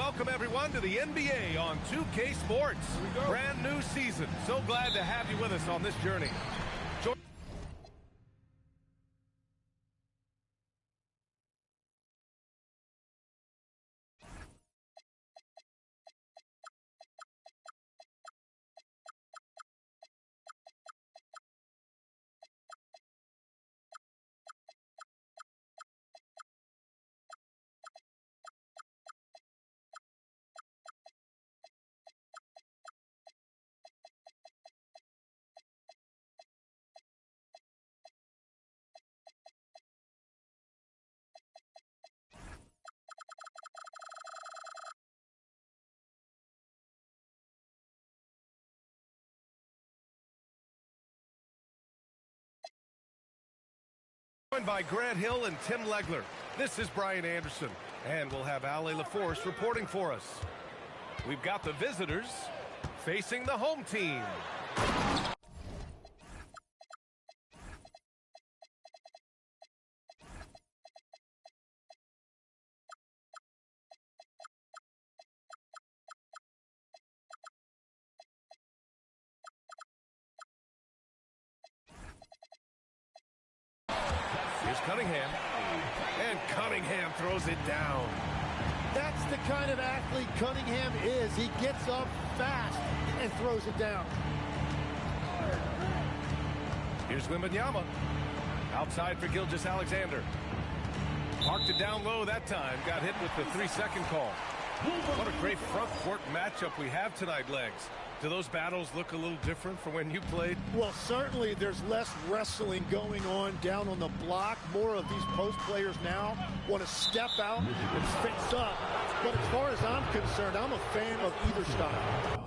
welcome everyone to the NBA on 2K Sports. Brand new season. So glad to have you with us on this journey. Joined by Grant Hill and Tim Legler. This is Brian Anderson, and we'll have Ale LaForce reporting for us. We've got the visitors facing the home team. Here's Cunningham, and Cunningham throws it down. That's the kind of athlete Cunningham is. He gets up fast and throws it down. Here's Wembanyama. Outside for Gilgeous-Alexander. Marked it down low that time. Got hit with the 3-second call. What a great front court matchup we have tonight, Legs. Do those battles look a little different from when you played? Well, certainly there's less wrestling going on down on the block. More of these post players now want to step out and fix up. But as far as I'm concerned, I'm a fan of either style.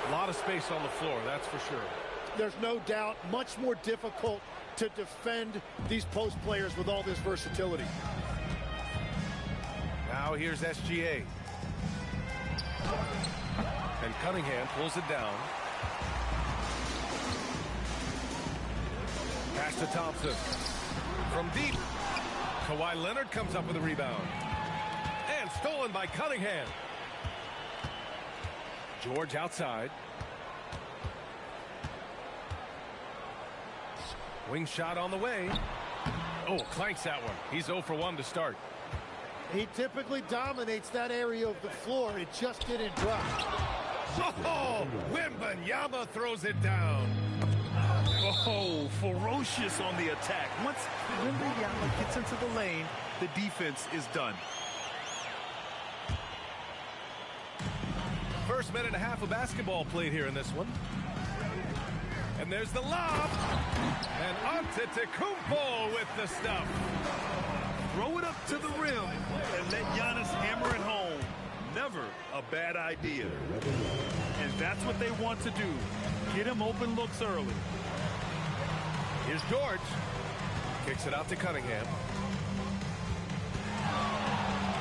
A lot of space on the floor, that's for sure. There's no doubt, much more difficult to defend these post players with all this versatility. Now here's SGA. And Cunningham pulls it down. Pass to Thompson. From deep. Kawhi Leonard comes up with a rebound. And stolen by Cunningham. George outside. Wing shot on the way. Oh, clanks that one. He's 0 for 1 to start. He typically dominates that area of the floor. It just didn't drop. Oh, Wembanyama throws it down. Oh, ferocious on the attack. Once Wembanyama gets into the lane, the defense is done. First minute and a half of basketball played here in this one. And there's the lob. And Antetokounmpo with the stuff. Throw it up to the rim and let Giannis hammer it home. Never a bad idea. And that's what they want to do. Get him open looks early. Here's George. Kicks it out to Cunningham.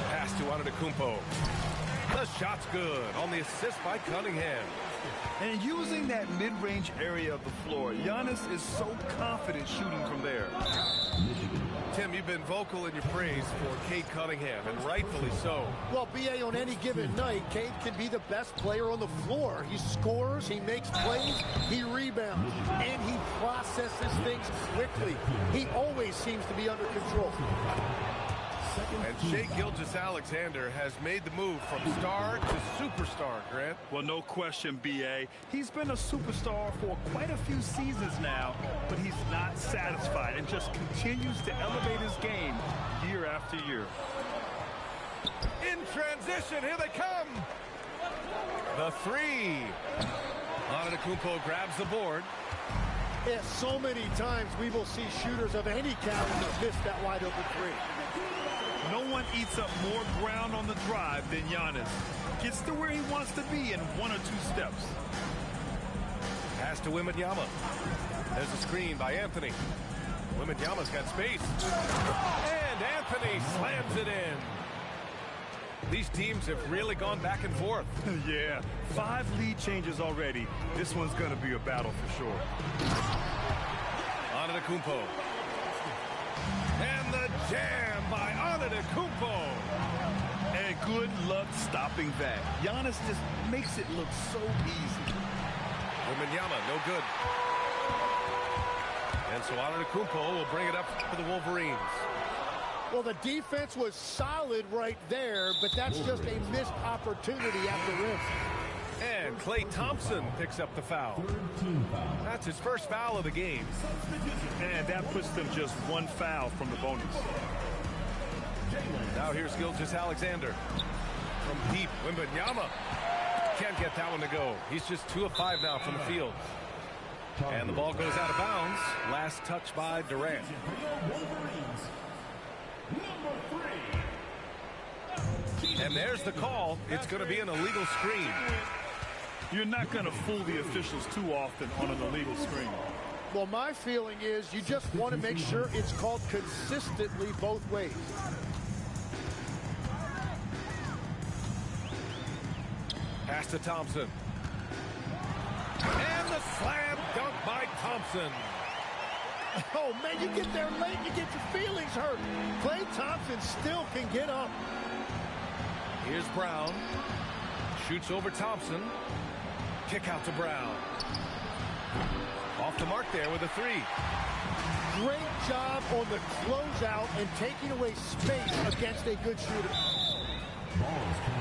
Pass to Antetokounmpo. The shot's good on the assist by Cunningham. And using that mid-range area of the floor, Giannis is so confident shooting from there. Tim, you've been vocal in your praise for Cade Cunningham, and rightfully so. Well, B.A., on any given night, Cade can be the best player on the floor. He scores, he makes plays, he rebounds, and he processes things quickly. He always seems to be under control. And Shai Gilgeous-Alexander has made the move from star to superstar, Grant. Well, no question, B.A. He's been a superstar for quite a few seasons now, but he's not satisfied and just continues to elevate his game year after year. In transition, here they come. The three. Antetokounmpo grabs the board. Yeah, so many times we will see shooters of any caliber miss that wide open three. No one eats up more ground on the drive than Giannis. Gets to where he wants to be in 1 or 2 steps. Pass to Wembanyama. There's a screen by Anthony. Wembanyama's got space. And Anthony slams it in. These teams have really gone back and forth. Yeah, 5 lead changes already. This one's going to be a battle for sure. Antetokounmpo. And the jam by Antetokounmpo. And good luck stopping that. Giannis just makes it look so easy. Wembanyama, no good. And so Antetokounmpo will bring it up for the Wolverines. Well, the defense was solid right there, but that's just a missed opportunity at the rim. And Klay Thompson picks up the foul. That's his first foul of the game. And that puts them just 1 foul from the bonus. Now here's Gilgeous-Alexander. From deep, Wembanyama. Can't get that one to go. He's just 2 of 5 now from the field. And the ball goes out of bounds. Last touch by Durant. And there's the call. It's going to be an illegal screen. You're not going to fool the officials too often on an illegal screen. Well, my feeling is you just want to make sure it's called consistently both ways. Pass to Thompson. And the slam dunk by Thompson. Oh, man, you get there late, you get your feelings hurt. Klay Thompson still can get up. Here's Brown. Shoots over Thompson. Kick out to Brown. Off the mark there with a 3. Great job on the closeout and taking away space against a good shooter.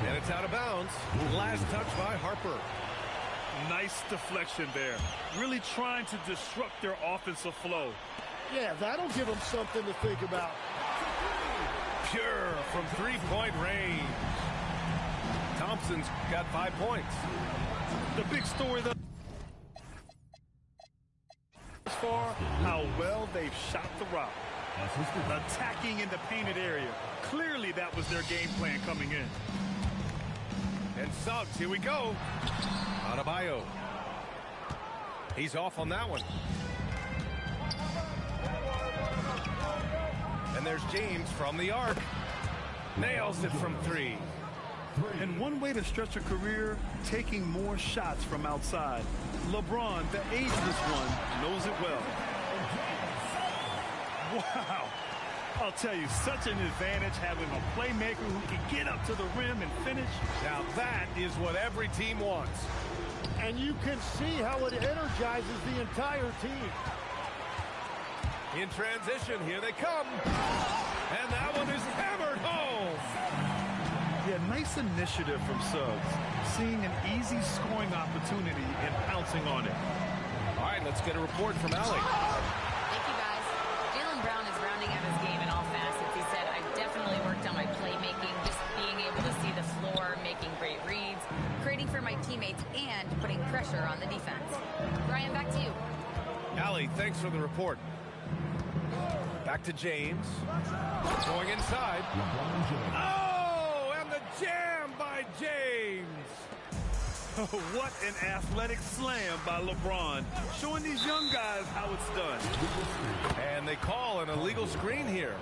And it's out of bounds. Last touch by Harper. Nice deflection there. Really trying to disrupt their offensive flow. Yeah, that'll give them something to think about. Pure from 3-point range. Thompson's got 5 points. The big story though as far, how well they've shot the rock. Attacking in the painted area. Clearly that was their game plan coming in. And Suggs, here we go. Adebayo. He's off on that one. And there's James from the arc. Nails it from 3. And one way to stretch a career, taking more shots from outside. LeBron, the ageless one, knows it well. Wow. I'll tell you, such an advantage having a playmaker who can get up to the rim and finish. Now that is what every team wants. And you can see how it energizes the entire team. In transition, here they come. And that one is hammered home. Yeah, nice initiative from Suggs. Seeing an easy scoring opportunity and pouncing on it. All right, let's get a report from Allie. Thank you, guys. Jaylen Brown is rounding out his game in all facets. He said, I've definitely worked on my playmaking, just being able to see the floor, making great reads, creating for my teammates, and putting pressure on the defense. Brian, back to you. Allie, thanks for the report. Back to James. Going inside. Oh, and the jam by James. What an athletic slam by LeBron, showing these young guys how it's done. And they call an illegal screen here.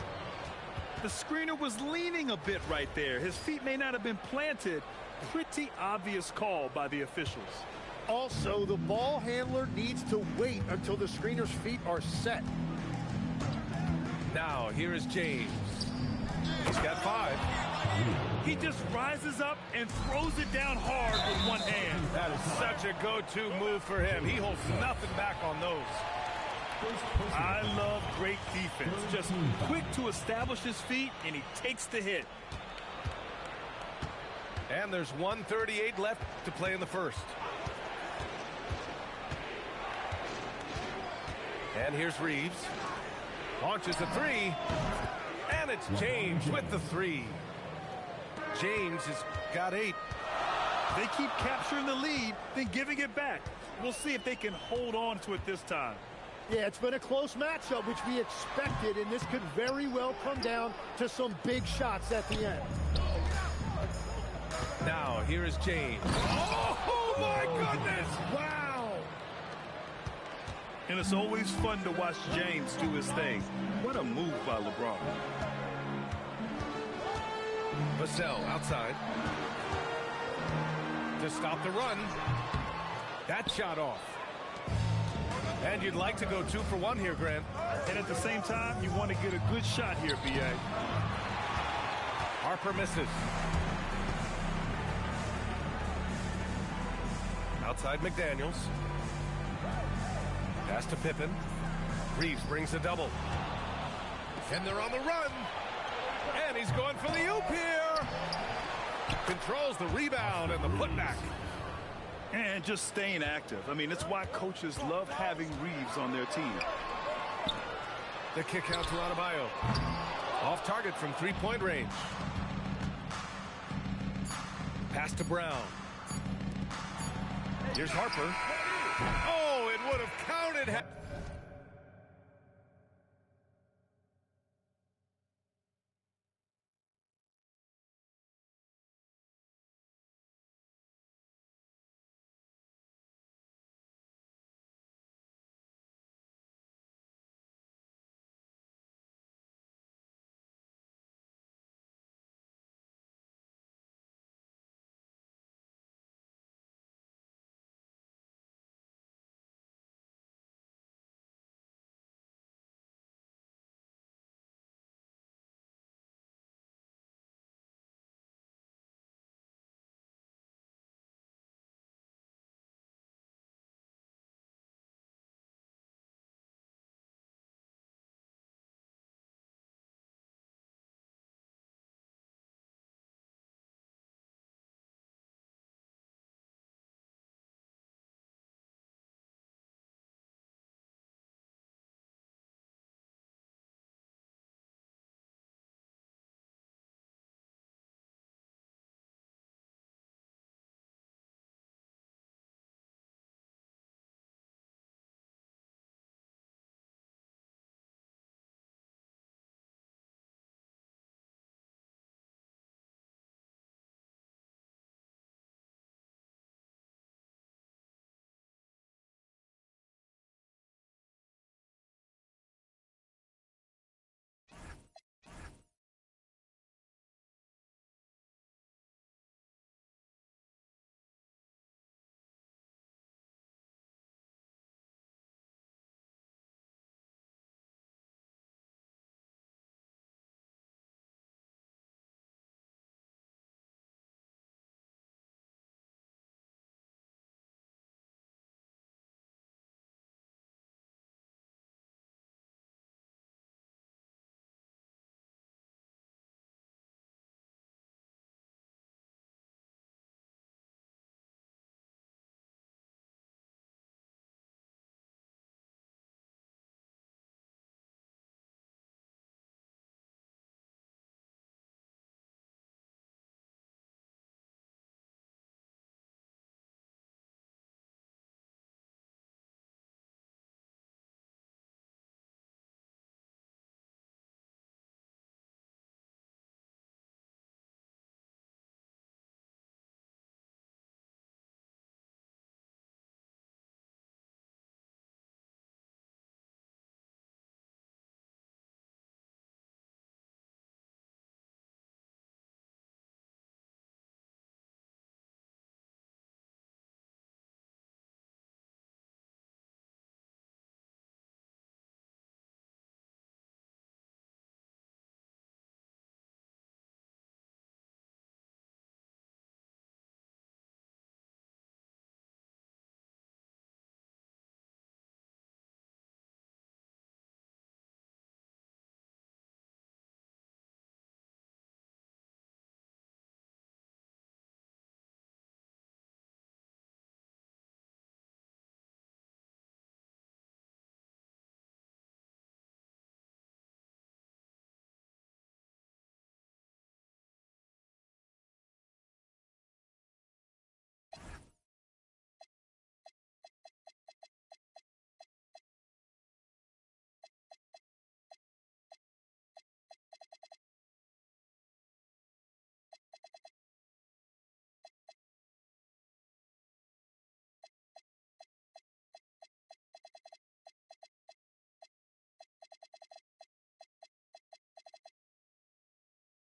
The screener was leaning a bit right there. His feet may not have been planted. Pretty obvious call by the officials. Also, the ball handler needs to wait until the screener's feet are set. Now, here is James. He's got 5. He just rises up and throws it down hard with one hand. That is such a go-to move for him. He holds nothing back on those. I love great defense. Just quick to establish his feet, and he takes the hit. And there's 1:38 left to play in the first. And here's Reeves. Launches a 3. And it's James with the 3. James has got 8. They keep capturing the lead, then giving it back. We'll see if they can hold on to it this time. Yeah, it's been a close matchup, which we expected, and this could very well come down to some big shots at the end. Now, here is James. Oh, my goodness! Wow! And it's always fun to watch James do his thing. What a move by LeBron. Vassell outside. To stop the run. That shot off. And you'd like to go 2 for 1 here, Grant. And at the same time, you want to get a good shot here, B.A. Harper misses. Outside McDaniels. Pass to Pippen. Reeves brings a double. And they're on the run. And he's going for the oop here. Controls the rebound and the putback. And just staying active. I mean, it's why coaches love having Reeves on their team. The kick out to Adebayo. Off target from 3-point range. Pass to Brown. Here's Harper. Oh, it would have counted.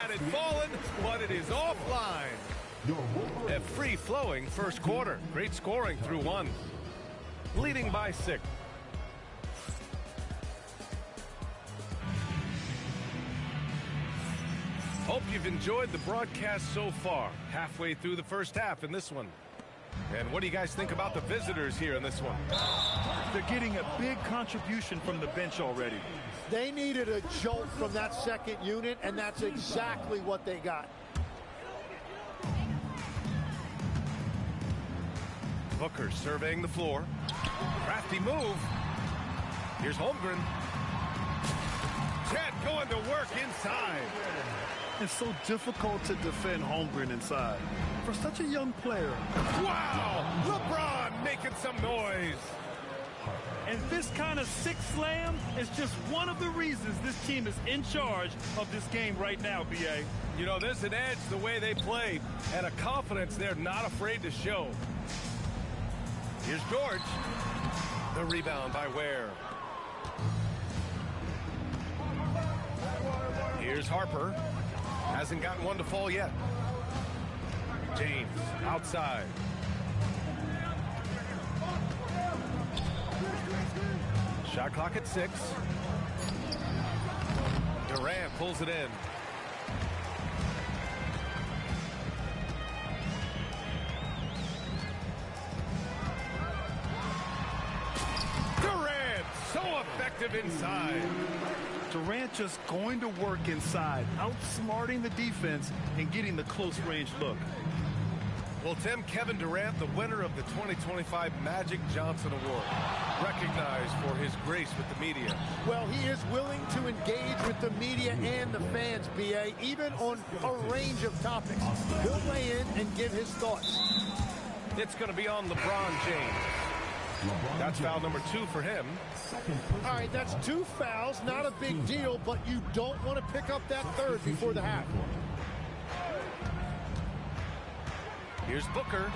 Had it fallen, but it is offline. A free-flowing first quarter. Great scoring through one. Leading by 6. Hope you've enjoyed the broadcast so far. Halfway through the first half in this one. And what do you guys think about the visitors here in this one? They're getting a big contribution from the bench already. They needed a jolt from that second unit, and that's exactly what they got. Booker surveying the floor. Crafty move. Here's Holmgren. Chet going to work inside. It's so difficult to defend Holmgren inside. For such a young player. Wow! LeBron making some noise. And this kind of six slam is just one of the reasons this team is in charge of this game right now, B.A. You know, there's an edge the way they play and a confidence they're not afraid to show. Here's George. The rebound by Ware. Here's Harper. Hasn't gotten one to fall yet. James outside. Shot clock at 6. Durant pulls it in. Durant, so effective inside. Durant just going to work inside, outsmarting the defense and getting the close range look. Well, Tim, Kevin Durant, the winner of the 2025 Magic Johnson Award, recognized for his grace with the media. Well, he is willing to engage with the media and the fans, B.A., even on a range of topics. He'll weigh in and give his thoughts. It's going to be on LeBron James. That's foul number 2 for him. All right, that's 2 fouls, not a big deal, but you don't want to pick up that third before the half. Here's Booker.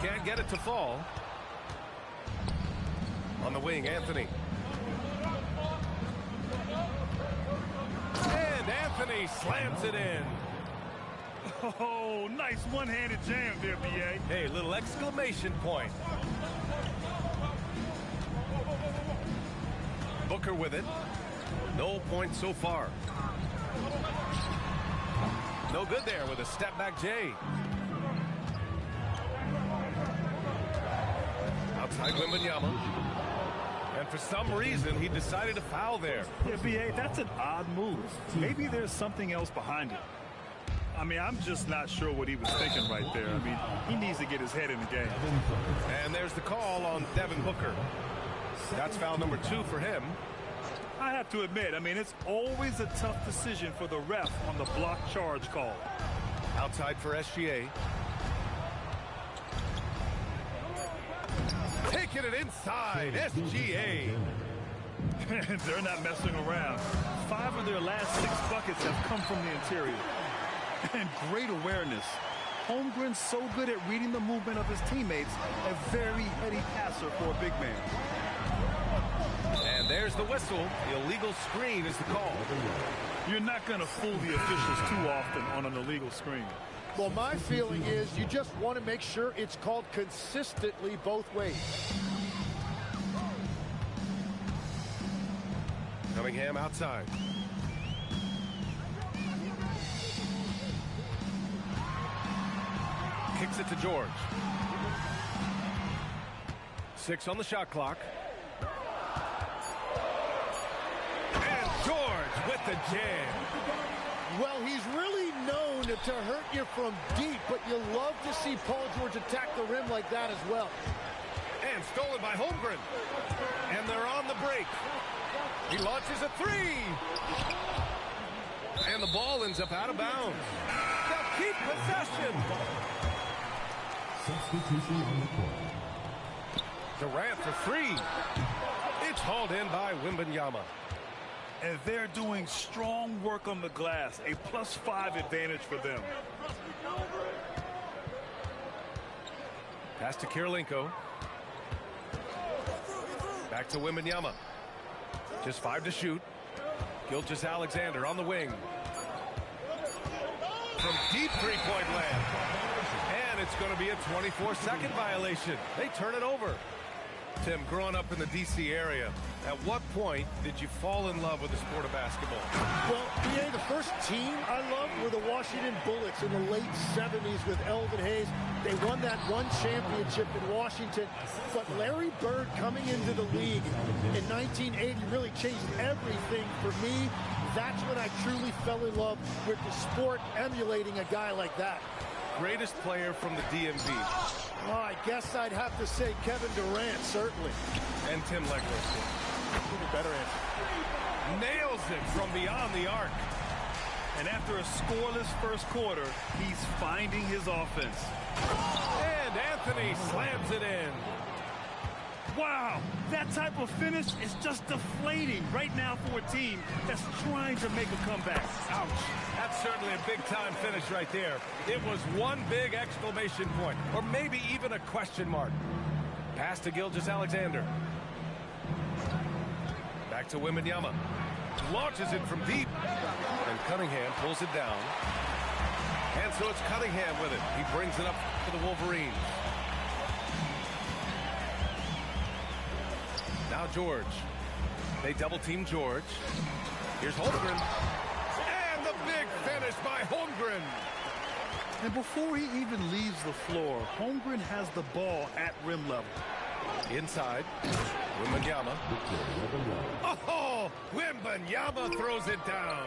Can't get it to fall. On the wing, Anthony. And Anthony slams it in. Oh, nice one-handed jam there, B.A. Hey, little exclamation point. Booker with it. No points so far. No good there with a step back Jay. Outside Wembanyama. And for some reason, he decided to foul there. Yeah, B.A., that's an odd move. Maybe there's something else behind it. I mean, I'm just not sure what he was thinking right there. I mean, he needs to get his head in the game. And there's the call on Devin Booker. That's foul number 2 for him. I have to admit, I mean, it's always a tough decision for the ref on the block charge call. Outside for SGA. Taking it inside, SGA. They're not messing around. 5 of their last 6 buckets have come from the interior. And great awareness. Holmgren's so good at reading the movement of his teammates. A very heady passer for a big man. And there's the whistle. The illegal screen is the call. You're not going to fool the officials too often on an illegal screen. Well, my feeling is you just want to make sure it's called consistently both ways. Cunningham outside. Kicks it to George. 6 on the shot clock. And George with the jam. Well, he's really known to hurt you from deep, but you love to see Paul George attack the rim like that as well. And stolen by Holmgren. And they're on the break. He launches a 3. And the ball ends up out of bounds. They'll keep possession. Substitution on the court. Durant for 3. It's hauled in by Wembanyama. And they're doing strong work on the glass. A +5 advantage for them. Pass to Kirilenko. Back to Wembanyama. Just 5 to shoot. Gilgeous Alexander on the wing. from deep three-point land. And it's going to be a 24-second violation. They turn it over. Tim, growing up in the D.C. area, at what point did you fall in love with the sport of basketball? Well, BA, the first team I loved were the Washington Bullets in the late 70s with Elvin Hayes. They won that one championship in Washington. But Larry Bird coming into the league in 1980 really changed everything for me. That's when I truly fell in love with the sport, emulating a guy like that. Greatest player from the DMV. Oh, I guess I'd have to say Kevin Durant, certainly. And Tim Legler. Even better answer. Nails it from beyond the arc. And after a scoreless first quarter, he's finding his offense. And Anthony slams it in. Wow, that type of finish is just deflating right now for a team that's trying to make a comeback. Ouch. That's certainly a big-time finish right there. It was one big exclamation point, or maybe even a question mark. Pass to Gilgeous-Alexander. Back to Wembanyama. Launches it from deep. And Cunningham pulls it down. And so it's Cunningham with it. He brings it up for the Wolverines. Now George. They double-team George. Here's Holmgren. And the big finish by Holmgren. And before he even leaves the floor, Holmgren has the ball at rim level. Inside. Wembanyama. Oh, Wembanyama throws it down.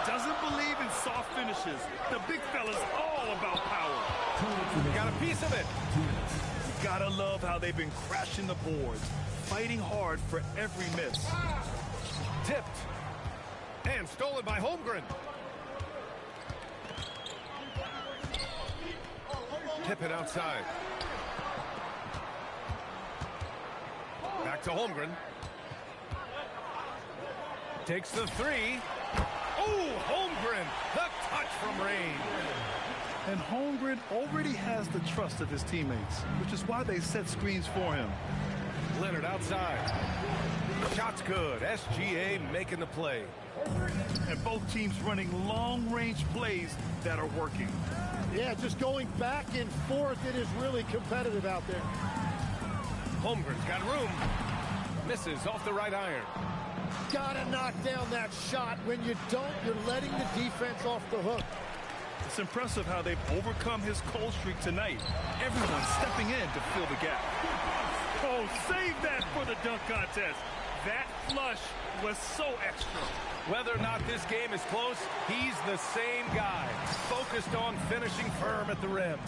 Doesn't believe in soft finishes. The big fella's all about power. Got a piece of it. Gotta love how they've been crashing the boards, fighting hard for every miss. Tipped. And stolen by Holmgren. Tip it outside. Back to Holmgren. Takes the three. Oh, Holmgren. The touch from range. And Holmgren already has the trust of his teammates, which is why they set screens for him. Leonard outside. Shot's good. SGA making the play. And both teams running long-range plays that are working. Yeah, just going back and forth. It is really competitive out there. Holmgren's got room. Misses off the right iron. Gotta knock down that shot. When you don't, you're letting the defense off the hook. It's impressive how they've overcome his cold streak tonight. Everyone stepping in to fill the gap. Oh, save that for the dunk contest. That flush was so extra. Whether or not this game is close, he's the same guy, focused on finishing firm at the rim.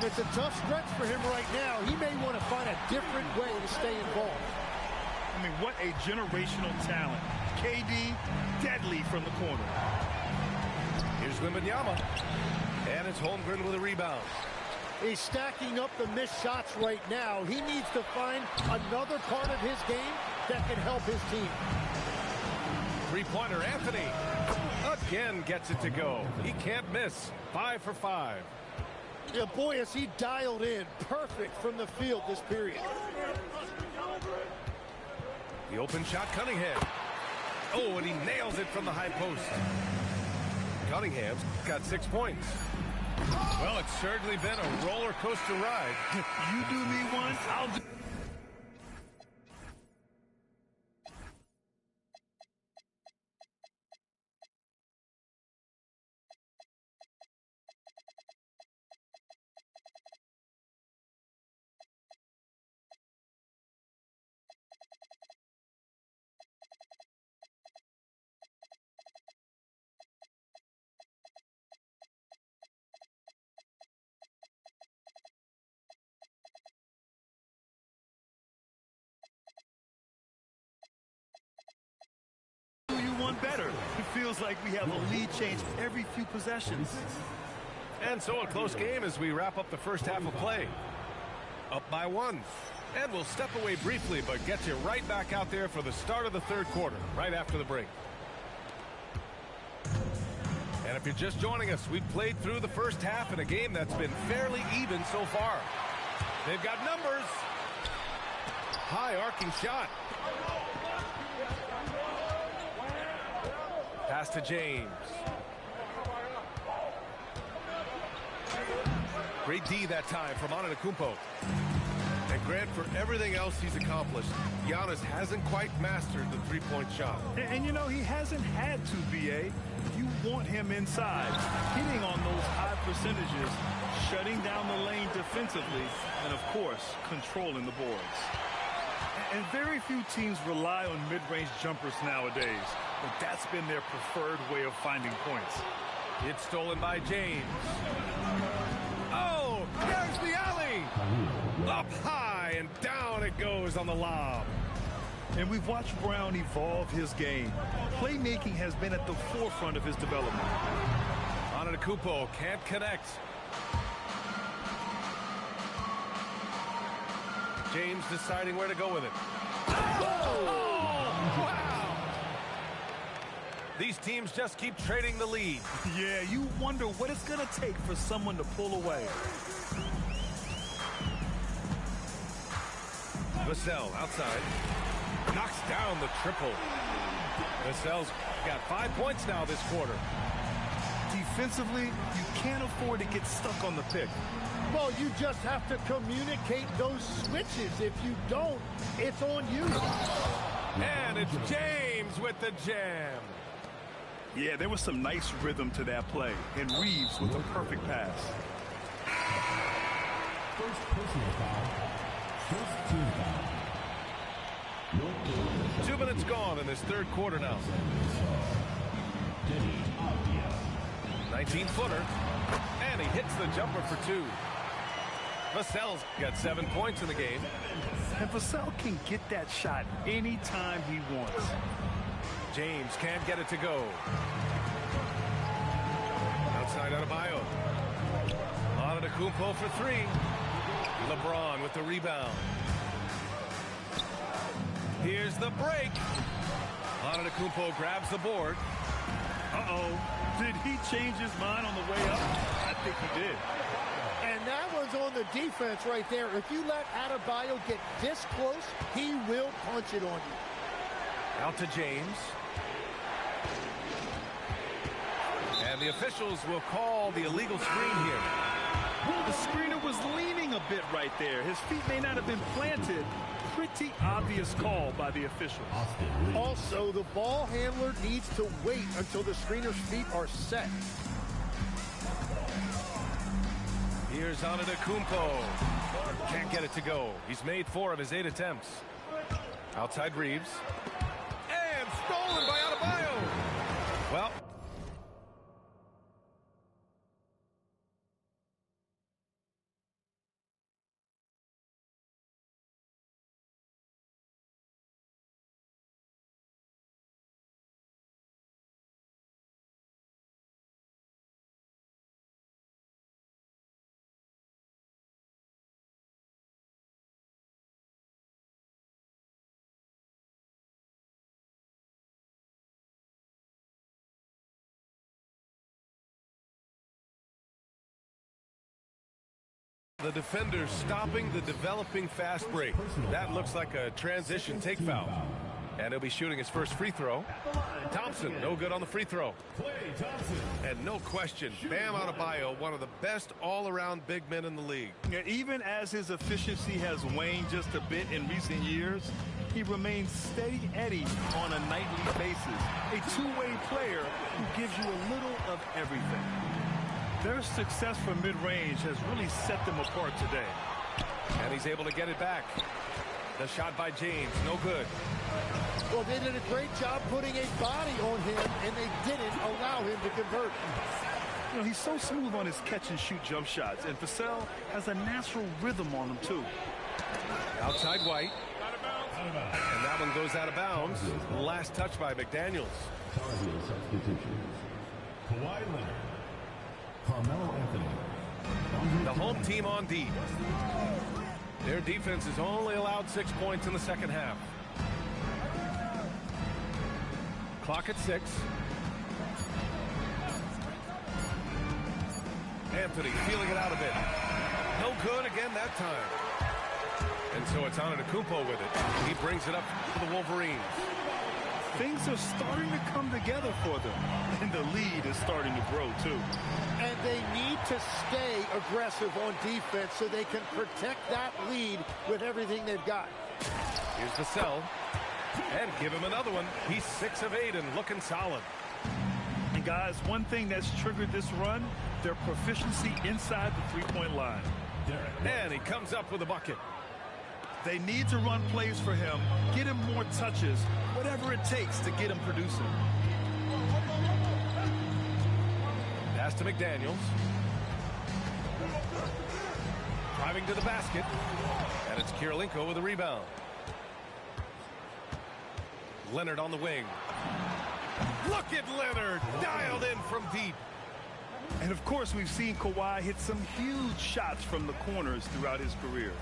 It's a tough stretch for him right now. He may want to find a different way to stay involved. I mean, what a generational talent. KD, deadly from the corner. Here's Wembanyama. And it's Holmgren with a rebound. He's stacking up the missed shots right now. He needs to find another part of his game that can help his team. Three-pointer, Anthony. Again gets it to go. He can't miss. 5 for 5. Yeah, boy, is he dialed in. Perfect from the field this period. The open shot, Cunningham. Oh, and he nails it from the high post. Cunningham's got 6 points. Well, it's certainly been a roller coaster ride. You do me one, I'll do. One better. It feels like we have a lead change every few possessions. And so a close game as we wrap up the first half of play. Up by 1. And we'll step away briefly, but get you right back out there for the start of the third quarter, right after the break. And if you're just joining us, we've played through the first half in a game that's been fairly even so far. They've got numbers. High arcing shot. Pass to James. Great D that time from Antetokounmpo. And Grant, for everything else he's accomplished, Giannis hasn't quite mastered the three-point shot. And you know, he hasn't had to, BA. You want him inside, hitting on those high percentages, shutting down the lane defensively, and of course, controlling the boards. And very few teams rely on mid-range jumpers nowadays, but that's been their preferred way of finding points. It's stolen by James. Oh, there's the alley. Up high and down it goes on the lob. And we've watched Brown evolve his game. Playmaking has been at the forefront of his development. Antetokounmpo can't connect. James deciding where to go with it. Oh, wow! These teams just keep trading the lead. Yeah, you wonder what it's going to take for someone to pull away. Vassell outside. Knocks down the triple. Vassell's got 5 points now this quarter. Defensively, you can't afford to get stuck on the pick. Well, you just have to communicate those switches. If you don't, it's on you. And it's James with the jam. Yeah, there was some nice rhythm to that play. And Reeves with a perfect pass. First personal foul. First team foul. 2 minutes gone in this third quarter now. 19-footer. And he hits the jumper for two. Vassell's got 7 points in the game. And Vassell can get that shot anytime he wants. James can't get it to go. Outside Adebayo. Antetokounmpo for three. LeBron with the rebound. Here's the break. Antetokounmpo grabs the board. Uh-oh. Did he change his mind on the way up? I think he did. And that was on the defense right there. If you let Adebayo get this close, he will punch it on you. Out to James. And the officials will call the illegal screen here. The screener was leaning a bit right there. His feet may not have been planted. Pretty obvious call by the officials. Also, the ball handler needs to wait until the screener's feet are set. Here's Antetokounmpo. Can't get it to go. He's made 4 of his 8 attempts. Outside Reeves. And stolen by Adebayo. Well, the defender stopping the developing fast break. That looks like a transition take foul. And he'll be shooting his first free throw. Thompson, no good on the free throw. And no question, Bam Adebayo, one of the best all-around big men in the league. Yeah, even as his efficiency has waned just a bit in recent years, he remains steady Eddie on a nightly basis. A two-way player who gives you a little of everything. Their success from mid-range has really set them apart today. And he's able to get it back. The shot by James, no good. Well, they did a great job putting a body on him, and they didn't allow him to convert. You know, he's so smooth on his catch-and-shoot jump shots, and Vassell has a natural rhythm on him, too. Outside White. And that one goes out of bounds. Last touch by McDaniels. Target substitutions. Kawhi Leonard. Carmelo Anthony. The home team on D. Their defense has only allowed 6 points in the second half. Clock at 6. Anthony feeling it out a bit. No good again that time. And so it's Antetokounmpo with it. He brings it up for the Wolverines. Things are starting to come together for them, and the lead is starting to grow, too. And they need to stay aggressive on defense so they can protect that lead with everything they've got. Here's Vassell. And give him another one. He's 6 of 8 and looking solid. And guys, one thing that's triggered this run, their proficiency inside the three-point line. And he comes up with a bucket. They need to run plays for him, get him more touches, whatever it takes to get him producing. Pass to McDaniels. Driving to the basket. And it's Kirilenko with a rebound. Leonard on the wing. Look at Leonard, dialed in from deep. And of course, we've seen Kawhi hit some huge shots from the corners throughout his career.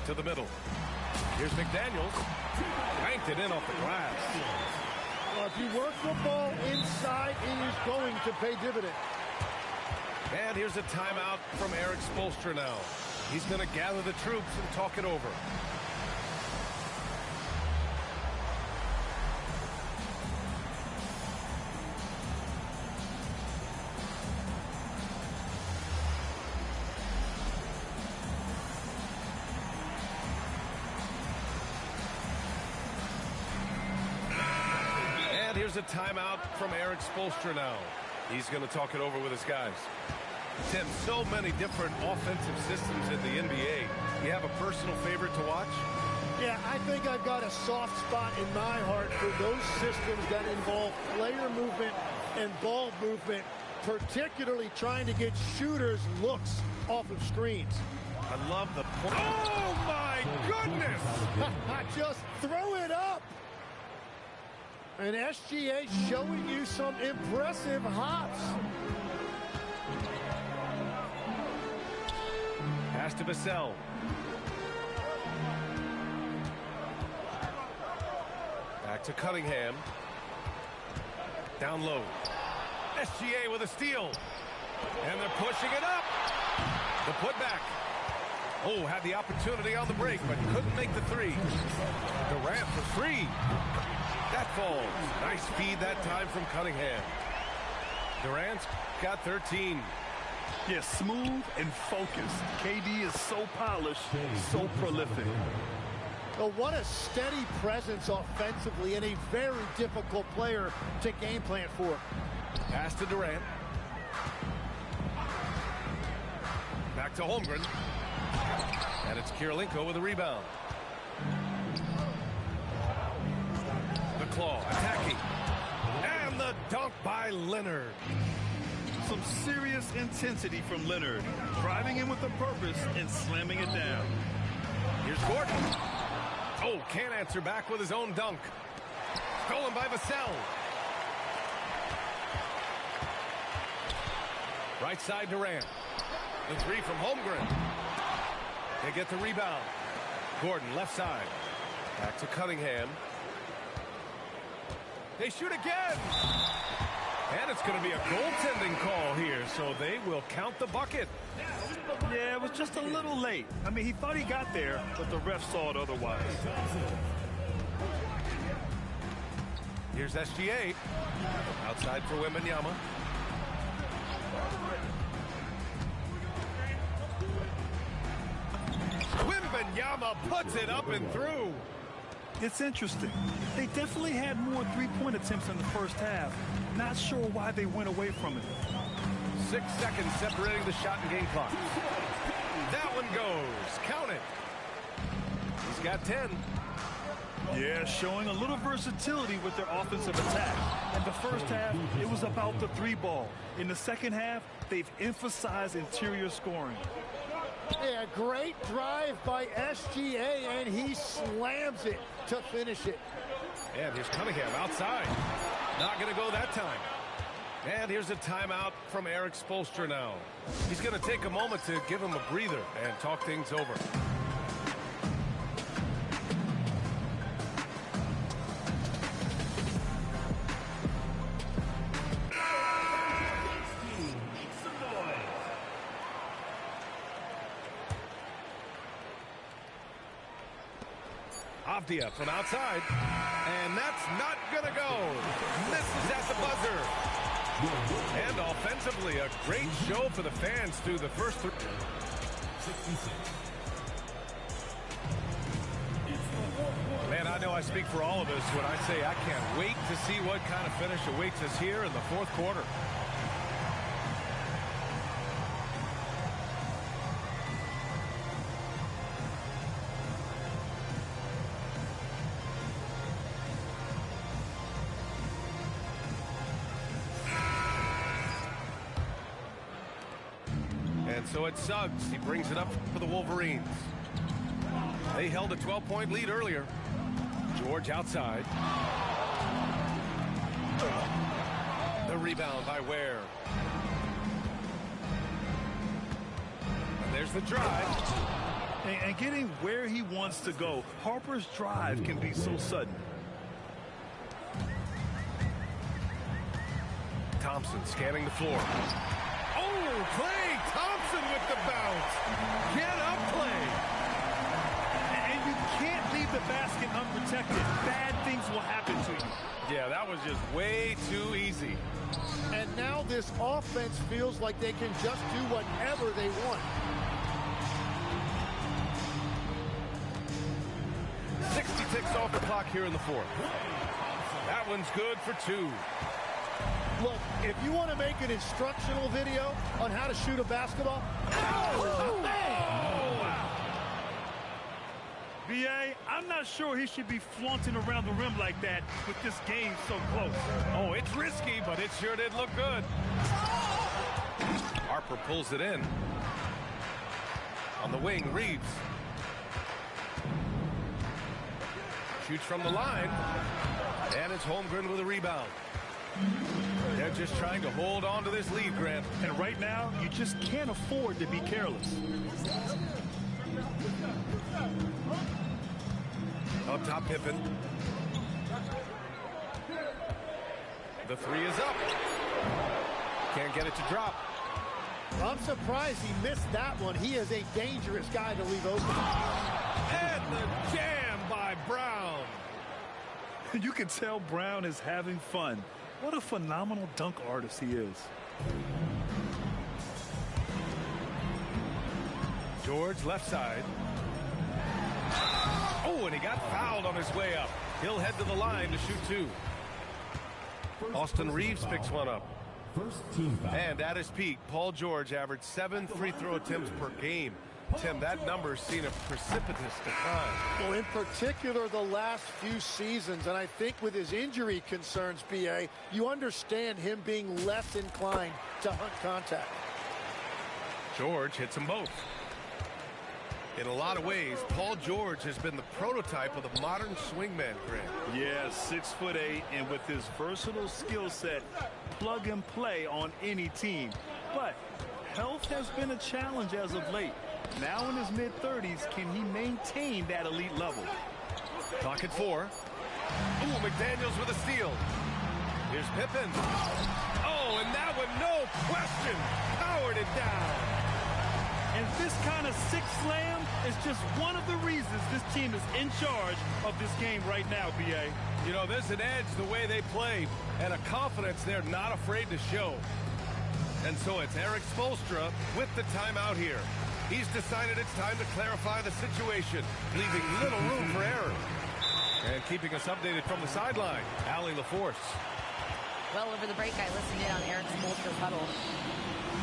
To the middle. Here's McDaniels. Banked it in off the glass. Well, if you work the ball inside, it is going to pay dividends. And here's a timeout from Eric Spoelstra now. He's going to gather the troops and talk it over. Here's a timeout from Eric Spoelstra now. He's going to talk it over with his guys. Tim, so many different offensive systems in the NBA. You have a personal favorite to watch? Yeah, I think I've got a soft spot in my heart for those systems that involve player movement and ball movement, particularly trying to get shooters looks off of screens. I love the point. Oh, my goodness! Just throw it up! And SGA showing you some impressive hops. Pass to Vassell. Back to Cunningham. Down low. SGA with a steal. And they're pushing it up. The putback. Oh, had the opportunity on the break, but couldn't make the three. Durant for three. That falls. Nice feed that time from Cunningham. Durant's got 13. Yeah, smooth and focused. KD is so polished, so prolific. Well, what a steady presence offensively and a very difficult player to game plan for. Pass to Durant. Back to Holmgren. And it's Kirilenko with a rebound. The claw attacking. And the dunk by Leonard. Some serious intensity from Leonard. Driving in with a purpose and slamming it down. Here's Gordon. Oh, can't answer back with his own dunk. Stolen by Vassell. Right side Durant. The three from Holmgren. They get the rebound. Gordon left side. Back to Cunningham. They shoot again. And it's going to be a goaltending call here, so they will count the bucket. Yeah, it was just a little late. I mean, he thought he got there, but the ref saw it otherwise. Here's SGA. Outside for Wembanyama. Wembanyama puts it up and through. It's interesting. They definitely had more three-point attempts in the first half. Not sure why they went away from it. 6 seconds separating the shot and game clock. That one goes. Count it. He's got 10. Yeah, showing a little versatility with their offensive attack. In the first half, it was about the three ball. In the second half, they've emphasized interior scoring. Yeah, great drive by SGA, and he slams it to finish it. And here's Cunningham outside. Not going to go that time. And here's a timeout from Eric Spoelstra now. He's going to take a moment to give him a breather and talk things over. Avdia from outside. And that's not going to go. Misses at the buzzer. And offensively, a great show for the fans through the first three. Man, I know I speak for all of us when I say I can't wait to see what kind of finish awaits us here in the fourth quarter. And so it's Suggs. He brings it up for the Wolverines. They held a 12-point lead earlier. George outside. The rebound by Ware. And there's the drive. And getting where he wants to go. Harper's drive can be so sudden. Thompson scanning the floor. Oh, Klay Thompson with the bounce. Get up, Klay. And you can't leave the basket unprotected. Bad things will happen to you. Yeah, that was just way too easy. And now this offense feels like they can just do whatever they want. 60 ticks off the clock here in the fourth. That one's good for two. Look, if you want to make an instructional video on how to shoot a basketball, B.A., I'm not sure he should be flaunting around the rim like that with this game so close. Oh, it's risky, but it sure did look good. Harper pulls it in. On the wing, Reeves. Shoots from the line. And it's Holmgren with a rebound. They're just trying to hold on to this lead, Grant. And right now, you just can't afford to be careless. Up top, Pippen. The three is up. Can't get it to drop. I'm surprised he missed that one. He is a dangerous guy to leave open. And the jam by Brown. You can tell Brown is having fun. What a phenomenal dunk artist he is. George left side. Oh, and he got fouled on his way up. He'll head to the line to shoot two. Austin Reeves picks one up. First team foul. And at his peak, Paul George averaged 7 free throw attempts per game. Tim, that number's seen a precipitous decline. Well, in particular, the last few seasons, and I think with his injury concerns, B.A., you understand him being less inclined to hunt contact. George hits them both. In a lot of ways, Paul George has been the prototype of the modern swingman, Grant. Yeah, 6'8", and with his versatile skill set, plug and play on any team. But health has been a challenge as of late. Now in his mid-30s, can he maintain that elite level? Clock at 4. Ooh, McDaniels with a steal. Here's Pippen. Oh, and that one, no question, powered it down. And this kind of six slam is just one of the reasons this team is in charge of this game right now, B.A. You know, there's an edge the way they play and a confidence they're not afraid to show. And so it's Eric Spoelstra with the timeout here. He's decided it's time to clarify the situation, leaving little room for error. And keeping us updated from the sideline, Allie LaForce. Well, over the break, I listened in on Eric Spoelstra's huddle.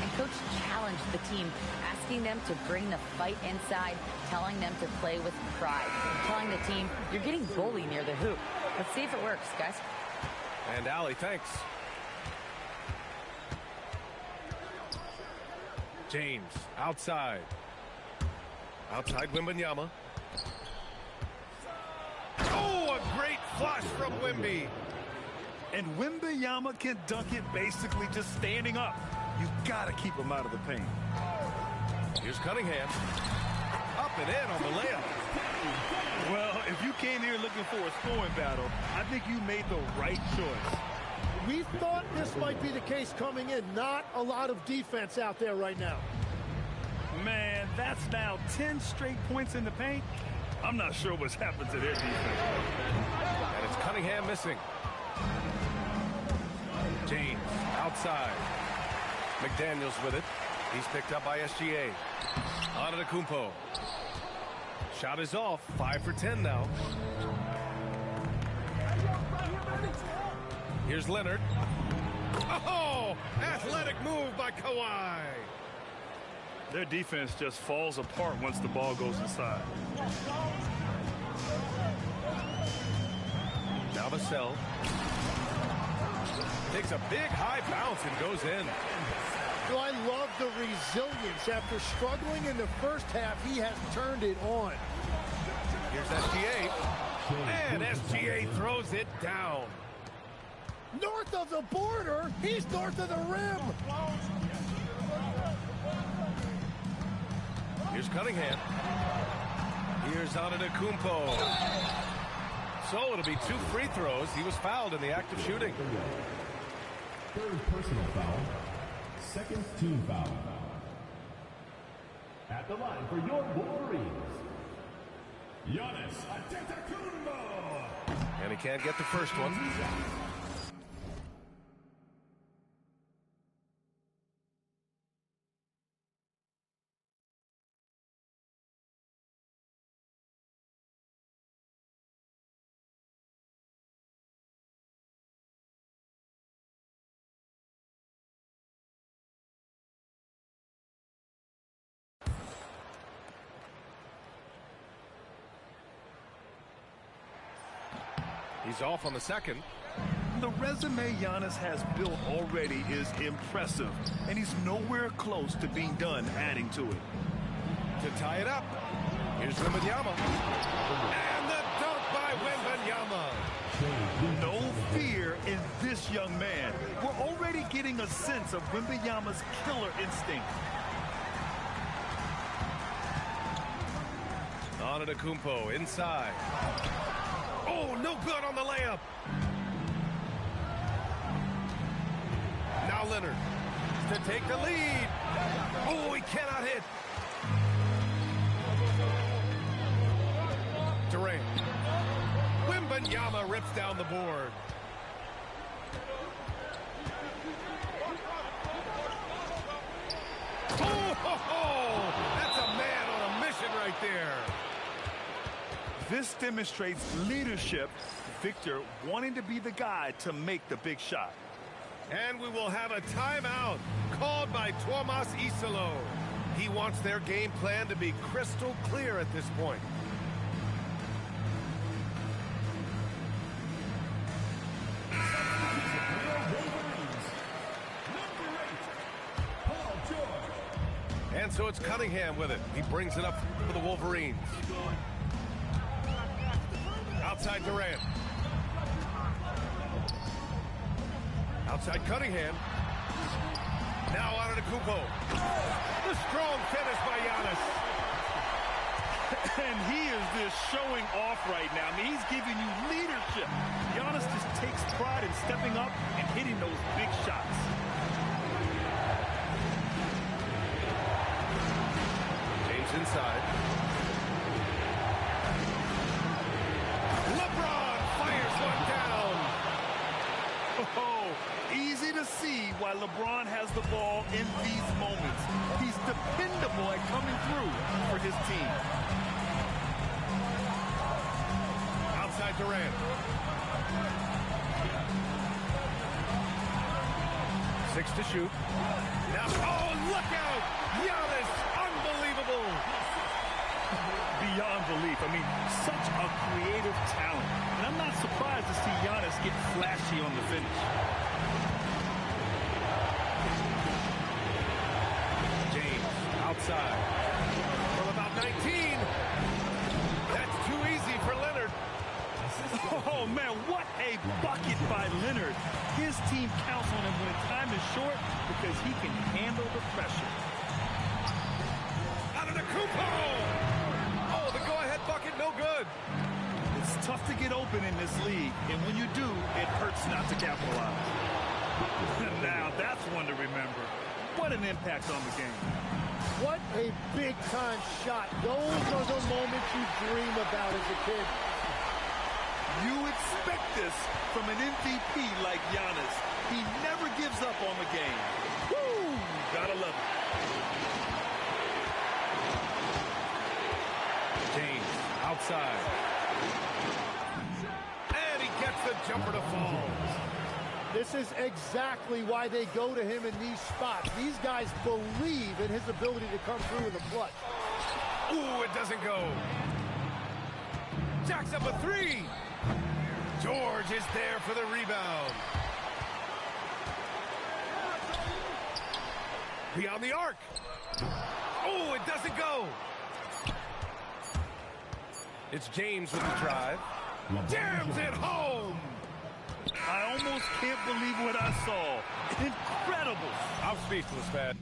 And Coach challenged the team, asking them to bring the fight inside, telling them to play with pride, telling the team, you're getting bullied near the hoop. Let's see if it works, guys. And Allie, thanks. James, outside. Outside Wembanyama. Oh, a great flush from Wemby. And Wembanyama can dunk it basically just standing up. You've got to keep him out of the paint. Here's Cunningham. Up and in on the layup. Well, if you came here looking for a scoring battle, I think you made the right choice. We thought this might be the case coming in. Not a lot of defense out there right now. Man, that's now 10 straight points in the paint. I'm not sure what's happened to their defense. And it's Cunningham missing. James outside. McDaniels with it. He's picked up by SGA. Antetokounmpo. Shot is off. 5 for 10 now. Here's Leonard. Oh! Athletic move by Kawhi. Their defense just falls apart once the ball goes inside. Now Vassell. Takes a big high bounce and goes in. Well, I love the resilience. After struggling in the first half, he has turned it on. Here's SGA. And SGA throws it down. North of the border, he's north of the rim. Here's Cunningham. Here's Antetokounmpo. So it'll be 2 free throws. He was fouled in the act of shooting. Third personal foul. Second team foul. At the line for your Wolverines, Giannis Antetokounmpo. And he can't get the first one. He's off on the second. The resume Giannis has built already is impressive, and he's nowhere close to being done adding to it. To tie it up, here's Wembanyama. And the dunk by Wembanyama. No fear in this young man. We're already getting a sense of Wembanyama's killer instinct. Antetokounmpo inside. Oh, no good on the layup. Now Leonard to take the lead. Oh, he cannot hit. Durant. Wembanyama rips down the board. Oh, that's a man on a mission right there. This demonstrates leadership. Victor wanting to be the guy to make the big shot. And we will have a timeout called by Tomas Isalo. He wants their game plan to be crystal clear at this point. And so it's Cunningham with it. He brings it up for the Wolverines. Outside Durant. Outside Cunningham. Now Antetokounmpo. The strong finish by Giannis. And he is just showing off right now. I mean, he's giving you leadership. Giannis just takes pride in stepping up and hitting those big shots. James inside. LeBron fires one down. Oh, easy to see why LeBron has the ball in these moments. He's dependable at coming through for his team. Outside Durant. 6 to shoot. Now, oh, look out! Giannis, unbelievable! Beyond belief. I mean, such a creative talent. And I'm not surprised to see Giannis get flashy on the finish. James outside. From about 19. That's too easy for Leonard. Oh, man, what a bucket by Leonard. His team counts on him when time is short because he can handle the pressure. Antetokounmpo! Oh, the go-ahead bucket, no good. It's tough to get open in this league, and when you do, it hurts not to capitalize. Now, that's one to remember. What an impact on the game. What a big-time shot. Those are the moments you dream about as a kid. You expect this from an MVP like Giannis. He never gives up on the game. Woo! Gotta love it. James outside. And he gets the jumper to fall. This is exactly why they go to him in these spots. These guys believe in his ability to come through in the clutch. Ooh, it doesn't go. Jacks up a three. George is there for the rebound. Beyond the arc. Oh, it doesn't go. It's James with the drive. Jams it home. I almost can't believe what I saw. Incredible. I'm speechless, man.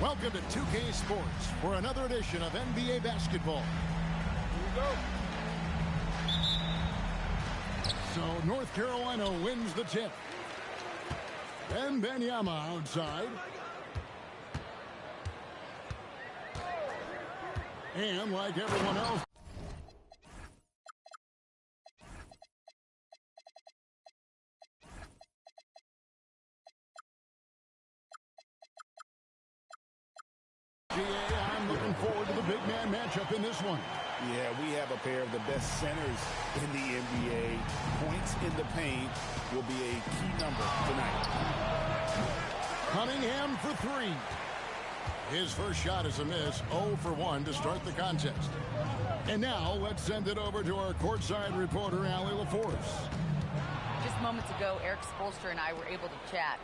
Welcome to 2K Sports for another edition of NBA basketball. Here we go. So North Carolina wins the tip. Wembanyama outside. And like everyone else, I'm looking forward to the big man matchup in this one. Yeah, we have a pair of the best centers in the NBA. Points in the paint will be a key number tonight. Cunningham for three. His first shot is a miss, 0 for 1 to start the contest. And now let's send it over to our courtside reporter, Allie LaForce. Just moments ago, Eric Spoelstra and I were able to chat.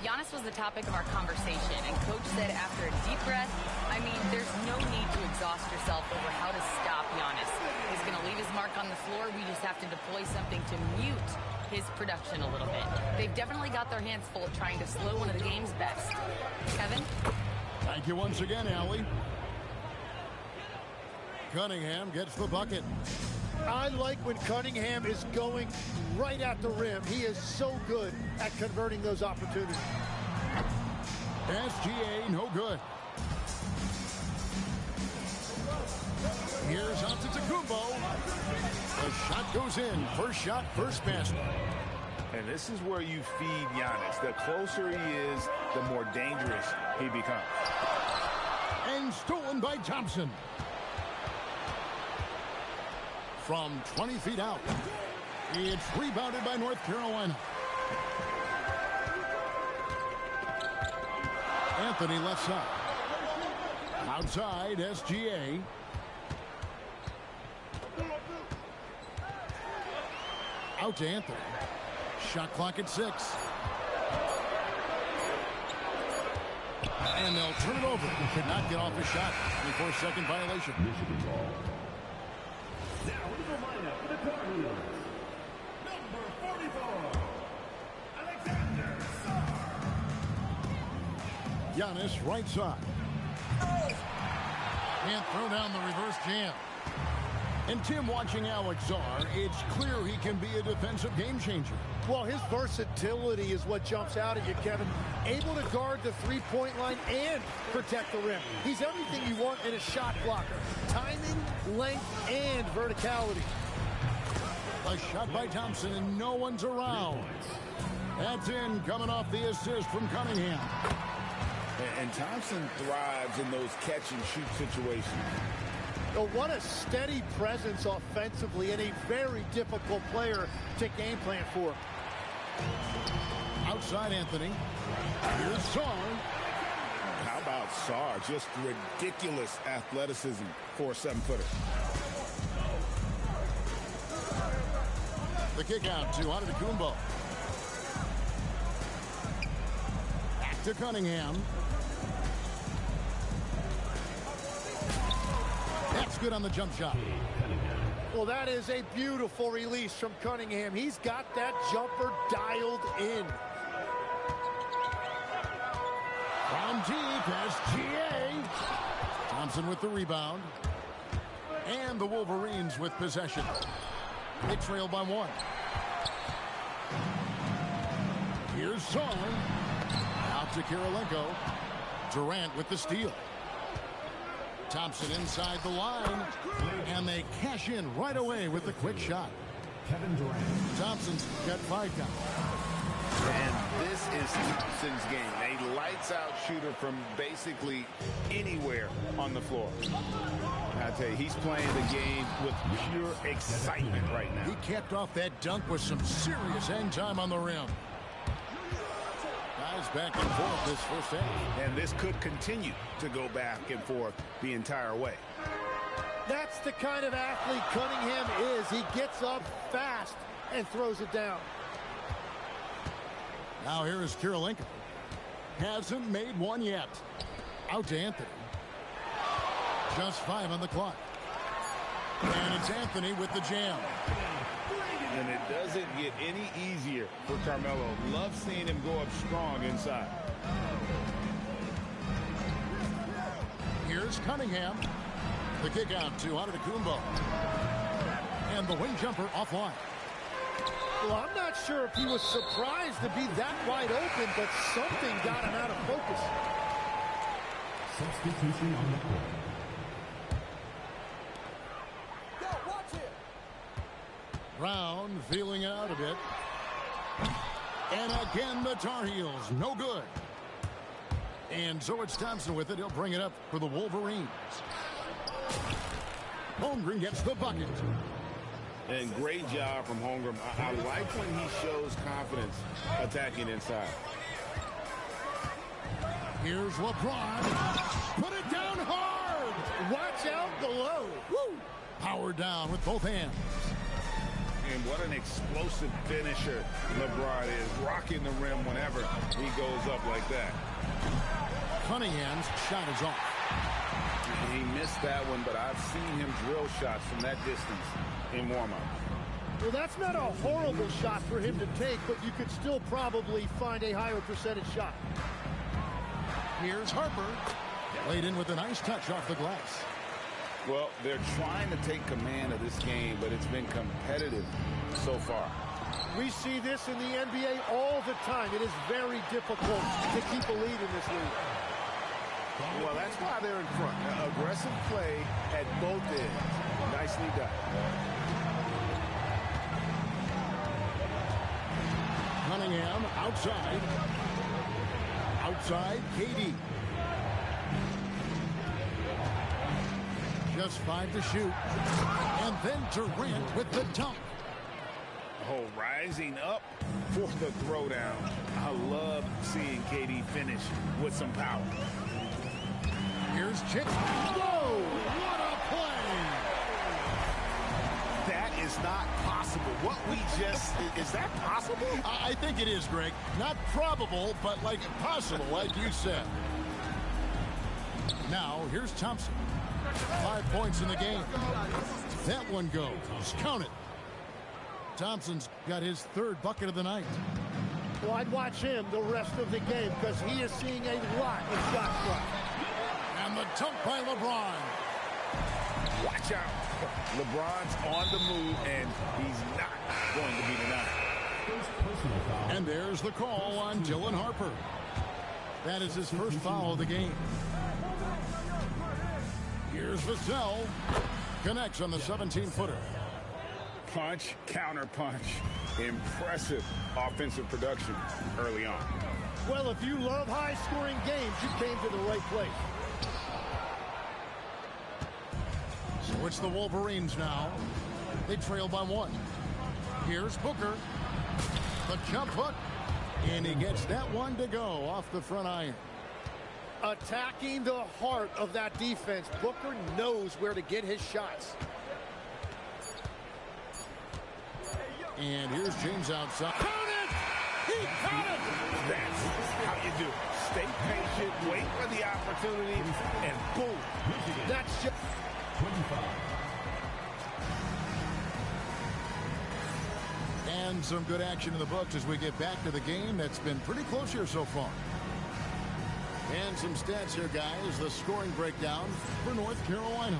Giannis was the topic of our conversation, and Coach said after a deep breath, I mean, there's no need to exhaust yourself over how to stop Giannis. He's going to leave his mark on the floor. We just have to deploy something to mute his production a little bit. They've definitely got their hands full trying to slow one of the game's best. Kevin? Thank you once again, Allie. Cunningham gets the bucket. I like when Cunningham is going right at the rim. He is so good at converting those opportunities. SGA, no good. Here's Antetokounmpo. The shot goes in. First shot, first basket. And this is where you feed Giannis. The closer he is, the more dangerous he becomes. And stolen by Thompson. From 20 feet out. It's rebounded by North Carolina. Anthony left side. Outside, SGA. Out to Anthony. Shot clock at 6. And they'll turn it over. Could not get off his shot. 24-second violation. Michigan ball. Now in the lineup for the Tar Heels. Number 44, Alexander Sarr. Giannis right side. Can't throw down the reverse jam. And Tim, watching Alex Sarr, it's clear he can be a defensive game changer. Well, his versatility is what jumps out at you, Kevin. Able to guard the three-point line and protect the rim. He's everything you want in a shot blocker. Timing, length, and verticality. A shot by Thompson, and no one's around. That's in, coming off the assist from Cunningham. And Thompson thrives in those catch-and-shoot situations. Oh, what a steady presence offensively and a very difficult player to game plan for. Outside Anthony. Here's Sarr. How about Sarr? Just ridiculous athleticism for a 7-footer. The kick out to Antetokounmpo. Back to Cunningham. That's good on the jump shot. Well, that is a beautiful release from Cunningham. He's got that jumper dialed in. From deep, SGA. Thompson with the rebound. And the Wolverines with possession. They trail by 1. Here's Sarr. Out to Kirilenko. Durant with the steal. Thompson inside the line. And they cash in right away with the quick shot. Kevin Durant. Thompson's got 5 count. And this is Thompson's game. A lights-out shooter from basically anywhere on the floor. I tell you, he's playing the game with pure excitement right now. He capped off that dunk with some serious end time on the rim. Guys back and forth this first half. And this could continue to go back and forth the entire way. That's the kind of athlete Cunningham is. He gets up fast and throws it down. Now here is Kirilenko. Hasn't made one yet. Out to Anthony. Just 5 on the clock. And it's Anthony with the jam. And it doesn't get any easier for Carmelo. Love seeing him go up strong inside. Here's Cunningham. The kick out to Antetokounmpo. And the wing jumper offline. Well, I'm not sure if he was surprised to be that wide open, but something got him out of focus. Substitution on the court. Brown feeling out a bit. And again, the Tar Heels, no good. And so it's Thompson with it. He'll bring it up for the Wolverines. Holmgren gets the bucket. And great job from Holmgren. I like when he shows confidence attacking inside. Here's LeBron. Put it down hard. Watch out below. Woo! Power down with both hands. And what an explosive finisher LeBron is. Rocking the rim whenever he goes up like that. Cunningham's shot is off. He missed that one, but I've seen him drill shots from that distance in warm-up. Well, that's not a horrible shot for him to take, but you could still probably find a higher percentage shot. Here's Harper. Laid in with a nice touch off the glass. Well, they're trying to take command of this game, but it's been competitive so far. We see this in the NBA all the time. It is very difficult to keep a lead in this league. Well, that's why they're in front. Aggressive play at both ends. Nicely done. Cunningham outside. Outside, KD. Just 5 to shoot. And then Durant with the dunk. Oh, rising up for the throwdown. I love seeing KD finish with some power. Here's Chick. Whoa! What a play! That is not possible. What we just... Is that possible? I think it is, Greg. Not probable, but like possible, like you said. Now, here's Thompson. 5 points in the game. That one goes. Count it. Thompson's got his 3rd bucket of the night. Well, I'd watch him the rest of the game because he is seeing a lot of shot clock. And the dunk by LeBron. Watch out. LeBron's on the move, and he's not going to be denied. And there's the call on Dylan Harper. That is his first foul of the game. Here's Vassell. Connects on the 17-footer. Punch, counter punch. Impressive offensive production early on. Well, if you love high-scoring games, you came to the right place. So it's the Wolverines now. They trail by 1. Here's Booker. The jump hook. And he gets that one to go off the front iron. Attacking the heart of that defense. Booker knows where to get his shots. And here's James outside. Count it! He count it! That's how you do it. Stay patient, wait for the opportunity, and boom. That's just... 25. And some good action in the books as we get back to the game that's been pretty close here so far. And some stats here, guys. The scoring breakdown for North Carolina.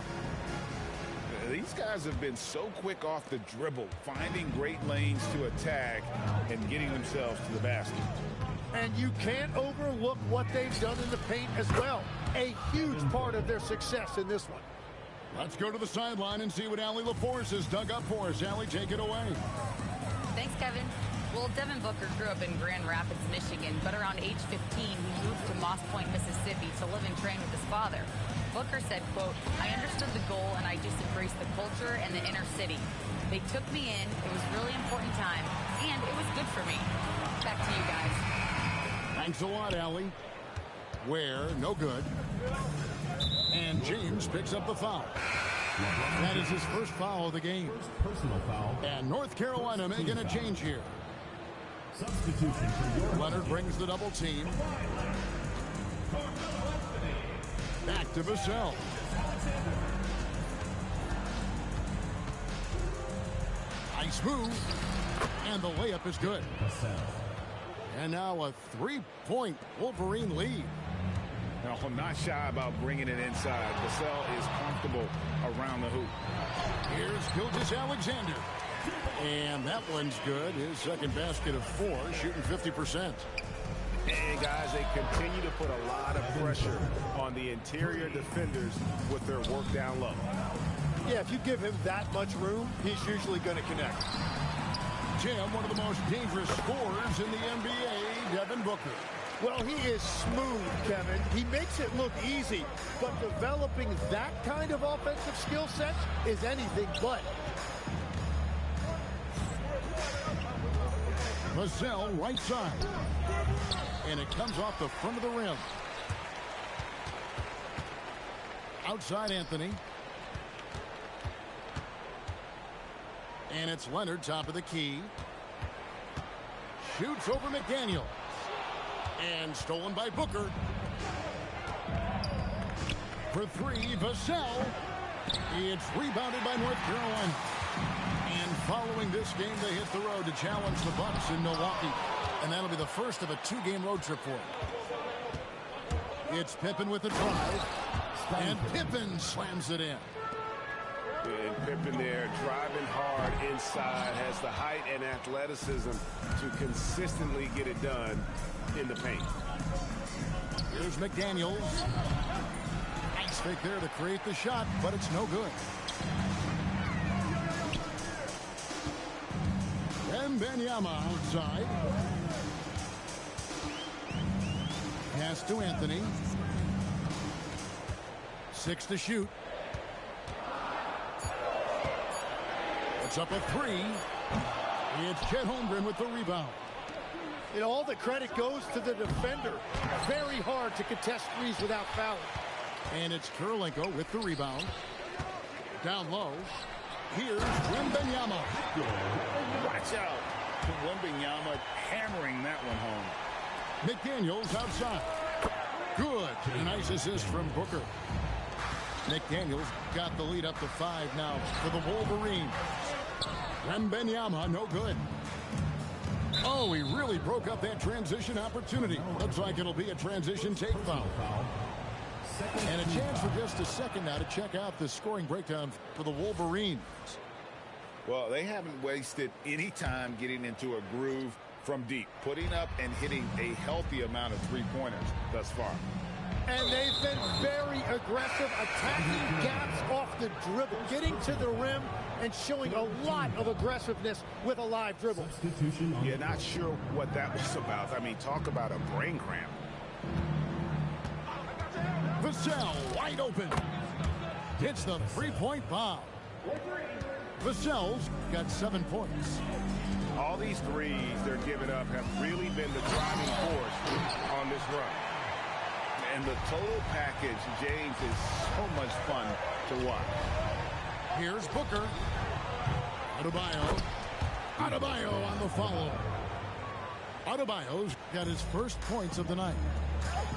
These guys have been so quick off the dribble, finding great lanes to attack and getting themselves to the basket. And you can't overlook what they've done in the paint as well. A huge part of their success in this one. Let's go to the sideline and see what Allie LaForce has dug up for us. Allie, take it away. Thanks, Kevin. Well, Devin Booker grew up in Grand Rapids, Michigan, but around age 15, he moved to Moss Point, Mississippi to live and train with his father. Booker said, quote, "I understood the goal and I just embraced the culture and the inner city. They took me in. It was a really important time, and it was good for me." Back to you guys. Thanks a lot, Allie. Ware, no good. And James picks up the foul. That is his first foul of the game. Personal foul. And North Carolina making a change here. Substitution for your Leonard brings the double team. Back to Vassell. Nice move. And the layup is good. And now a 3-point Wolverine lead. No, I'm not shy about bringing it inside. Vassell is comfortable around the hoop. Here's Gilgeous-Alexander. And that one's good. His second basket of 4, shooting 50%. And guys, they continue to put a lot of pressure on the interior defenders with their work down low. Yeah, if you give him that much room, he's usually going to connect. Jim, one of the most dangerous scorers in the NBA, Devin Booker. Well, he is smooth, Kevin. He makes it look easy, but developing that kind of offensive skill set is anything but. Vassell, right side. And it comes off the front of the rim. Outside Anthony. And it's Leonard, top of the key. Shoots over McDaniel. And stolen by Booker. For three, Vassell. It's rebounded by North Carolina. And following this game, they hit the road to challenge the Bucks in Milwaukee. And that'll be the first of a 2-game road trip for them. It's Pippen with the drive. And Pippen slams it in. And Pippen there driving hard inside, has the height and athleticism to consistently get it done in the paint. Here's McDaniels. Nice fake there to create the shot, but it's no good. Wembanyama outside. Pass to Anthony. 6 to shoot. It's up a 3. It's Chet Holmgren with the rebound. And all the credit goes to the defender. Very hard to contest threes without fouling. And it's Kirilenko with the rebound. Down low. Here's Wembanyama. Watch out. Wembanyama hammering that one home. McDaniels outside. Good. A nice assist from Booker. McDaniels got the lead up to 5 now for the Wolverines. Wembanyama, no good. Oh, he really broke up that transition opportunity. Looks like it'll be a transition take foul. And a chance for just a second now to check out the scoring breakdown for the Wolverines. Well, they haven't wasted any time getting into a groove from deep, putting up and hitting a healthy amount of three-pointers thus far. And they've been very aggressive, attacking gaps off the dribble, getting to the rim and showing a lot of aggressiveness with a live dribble. Yeah, not sure what that was about. I mean, talk about a brain cramp. Vassell wide open. Hits the three-point bomb. Vassell's got 7 points. All these threes they're giving up have really been the driving force on this run. And the total package, James, is so much fun to watch. Here's Booker. Adebayo on the follow. Adebayo's got his first points of the night.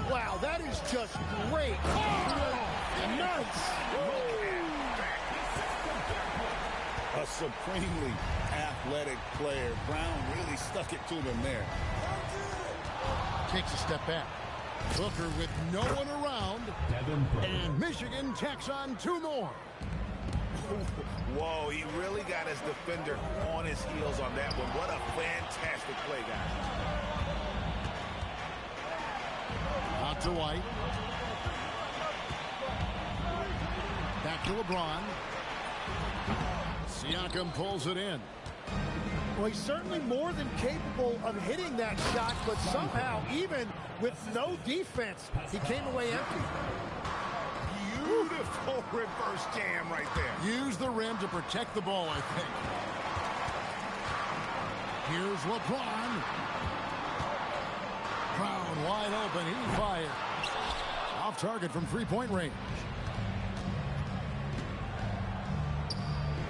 Wow, that is just great. Nice. A supremely athletic player. Brown really stuck it to them there. Takes a step back. Booker with no one around. And Michigan tacks on 2 more. Whoa, he really got his defender on his heels on that one. What a fantastic play, guys. Out to White. Back to LeBron. Siakam pulls it in. Well, he's certainly more than capable of hitting that shot, but somehow, even with no defense, he came away empty. Beautiful reverse jam right there. Use the rim to protect the ball, I think. Here's LeBron. Brown wide open. He fires. Off target from three-point range.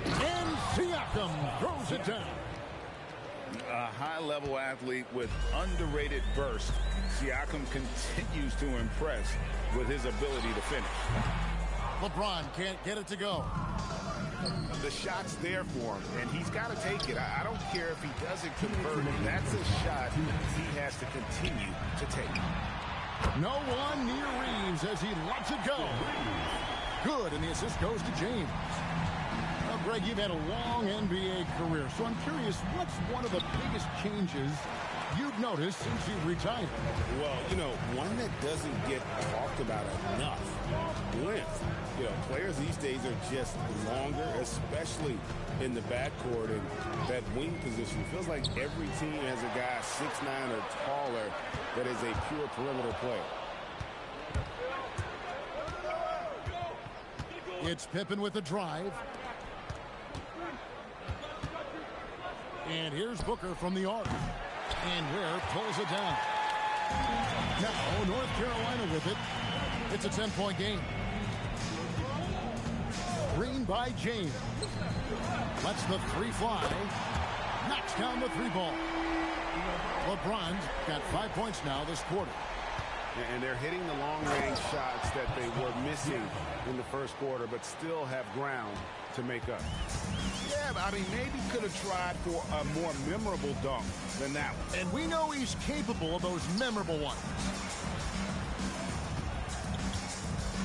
And Siakam throws it down. A high-level athlete with underrated burst. Siakam continues to impress with his ability to finish. LeBron can't get it to go. The shot's there for him, and he's got to take it. I don't care if he doesn't convert. That's a shot he has to continue to take. No one near Reeves as he lets it go. Good, and the assist goes to James. Well, Greg, you've had a long NBA career, so I'm curious, what's one of the biggest changes you've noticed since you've retired? Well, you know, one that doesn't get talked about enough, length. You know, players these days are just longer, especially in the backcourt, and that wing position. It feels like every team has a guy 6'9" or taller that is a pure perimeter player. It's Pippen with the drive. And here's Booker from the arc. And Ware pulls it down. Now North Carolina with it. It's a 10-point game. Green by James. Lets the 3 fly. Knocks down the 3 ball. LeBron's got 5 points now this quarter. And they're hitting the long-range shots that they were missing in the first quarter, but still have ground to make up. Yeah, I mean, maybe could have tried for a more memorable dunk than that one. And we know he's capable of those memorable ones.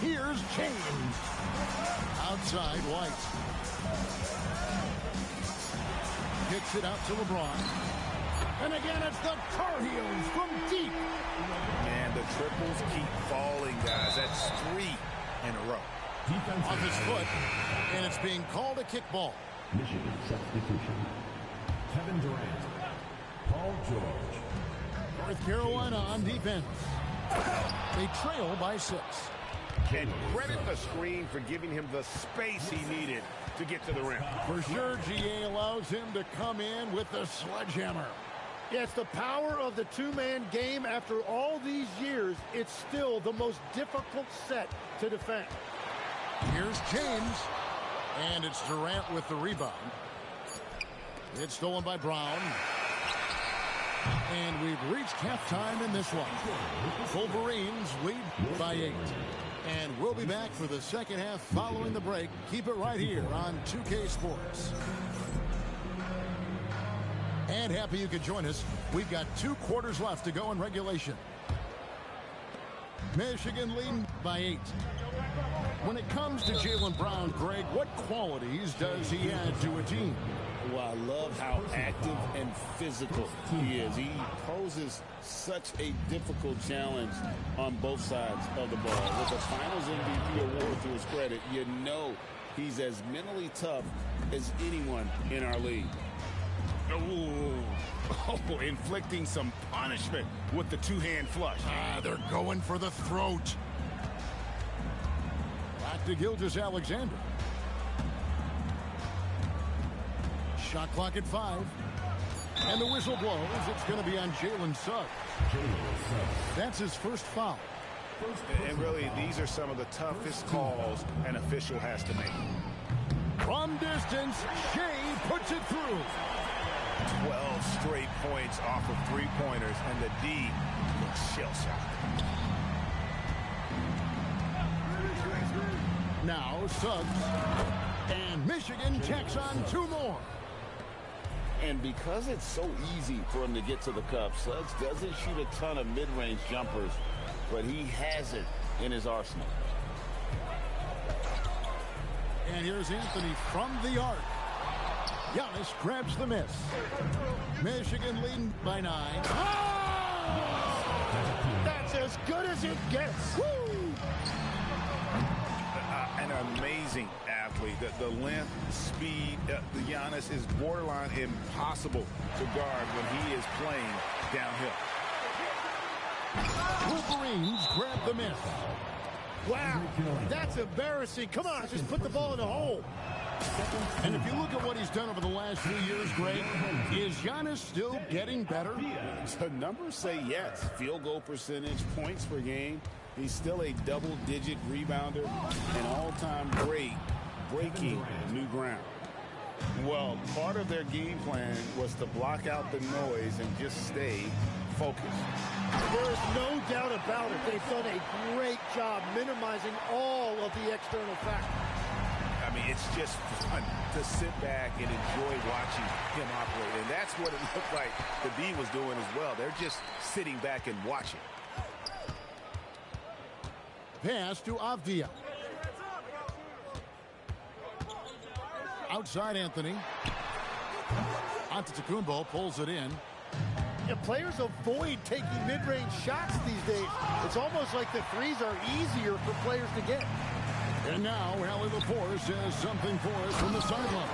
Here's James. Outside, White. Kicks it out to LeBron. And again, it's the Tar Heels from deep. Man, the triples keep falling, guys. That's 3 in a row. Off his foot, and it's being called a kickball. Michigan substitution. Kevin Durant. Paul George. North Carolina on defense. They trail by 6. And credit the screen for giving him the space he needed to get to the rim. For sure, GA allows him to come in with the sledgehammer. Yeah, it's the power of the two-man game. After all these years, it's still the most difficult set to defend. Here's James, and it's Durant with the rebound. It's stolen by Brown. And we've reached halftime in this one. Wolverines lead by 8. And we'll be back for the second half following the break. Keep it right here on 2K Sports. And happy you could join us. We've got 2 quarters left to go in regulation. Michigan leading by 8. When it comes to Jaylen Brown, Greg, what qualities does he add to a team? Well, I love how active and physical he is. He poses such a difficult challenge on both sides of the ball. With the Finals MVP award to his credit, you know he's as mentally tough as anyone in our league. Oh, inflicting some punishment with the two-hand flush. They're going for the throat. Back to Gilgeous-Alexander. Shot clock at 5. And the whistle blows. It's going to be on Jalen Suggs. That's his first foul. And really, these are some of the toughest calls an official has to make. From distance, Shea puts it through. 12 straight points off of three-pointers, and the D looks shell-shocked. Now Suggs. And Michigan tacks on 2 more. And because it's so easy for him to get to the cup, Suggs doesn't shoot a ton of mid-range jumpers, but he has it in his arsenal. And here's Anthony from the arc. Giannis grabs the miss. Michigan leading by 9. Oh! That's as good as it gets. Woo! An amazing athlete. The length, speed, the Giannis is borderline impossible to guard when he is playing downhill. Wolverines grab the miss. Wow, that's embarrassing. Come on, just put the ball in the hole. And if you look at what he's done over the last few years, Greg, is Giannis still getting better? The numbers say yes. Field goal percentage, points per game. He's still a double-digit rebounder, an all-time great, breaking new ground. Well, part of their game plan was to block out the noise and just stay focused. There's no doubt about it. They've done a great job minimizing all of the external factors. I mean, it's just fun to sit back and enjoy watching him operate. And that's what it looked like the D was doing as well. They're just sitting back and watching. Pass to Avdia. Outside Anthony. Antetokounmpo pulls it in. Yeah, players avoid taking mid-range shots these days. It's almost like the threes are easier for players to get. And now, Allie Lepore says something for us from the sideline.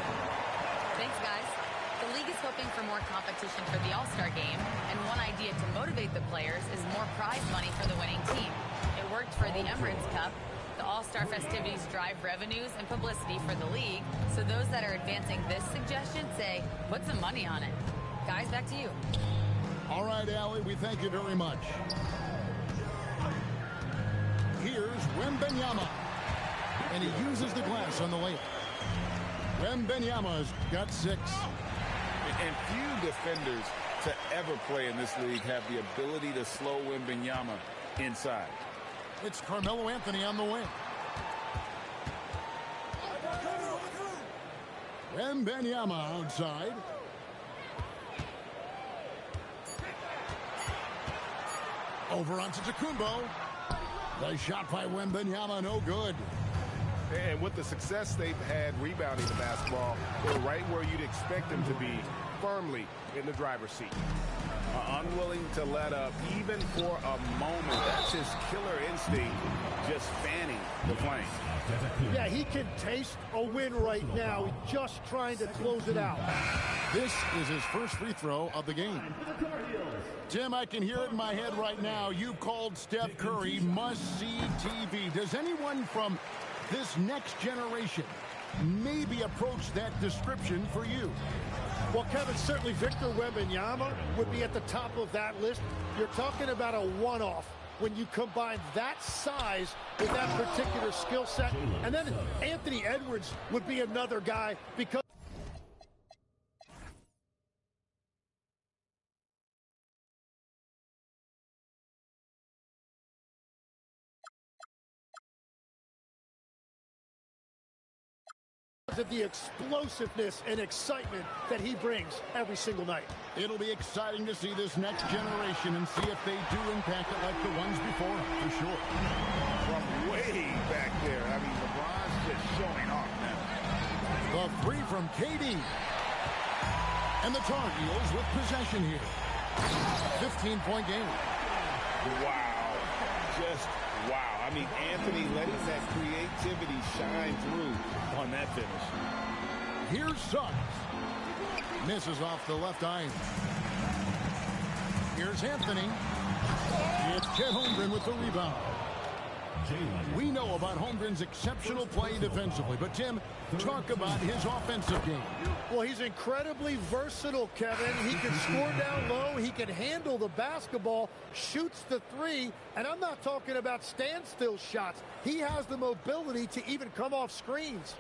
Thanks, guys. The league is hoping for more competition for the All-Star game, and one idea to motivate the players is more prize money for the winning team. It worked for the Emirates Cup. The All-Star festivities drive revenues and publicity for the league, so those that are advancing this suggestion say, put some money on it. Guys, back to you. All right, Allie, we thank you very much. Here's Wembanyama. And he uses the glass on the layup. Wembanyama's got 6. And few defenders to ever play in this league have the ability to slow Wembanyama inside. It's Carmelo Anthony on the wing. Wembanyama outside. Over onto Tacumbo. The shot by Wembanyama, no good. And with the success they've had rebounding the basketball, they're right where you'd expect them to be, firmly in the driver's seat. Unwilling to let up even for a moment. That's his killer instinct, just fanning the flame. Yeah, he can taste a win right now. He's just trying to close it out. This is his first free throw of the game. Tim, I can hear it in my head right now. You called Steph Curry must-see TV. Does anyone from this next generation maybe approach that description for you? Well, Kevin, certainly Victor Wembanyama would be at the top of that list. You're talking about a one-off when you combine that size with that particular skill set. And then Anthony Edwards would be another guy because of the explosiveness and excitement that he brings every single night. It'll be exciting to see this next generation and see if they do impact it like the ones before, for sure. From way back there, I mean, LeBron's just showing off now. The three from KD. And the Tar Heels with possession here. 15-point game. Wow. Just wow. I mean, Anthony letting that creativity shine through on that finish. Here's Suggs. Misses off the left eye. Here's Anthony. It's Chet Holmgren with the rebound. We know about Holmgren's exceptional play defensively, but Tim, talk about his offensive game. Well, he's incredibly versatile, Kevin. He can score down low. He can handle the basketball, shoots the three, and I'm not talking about standstill shots. He has the mobility to even come off screens.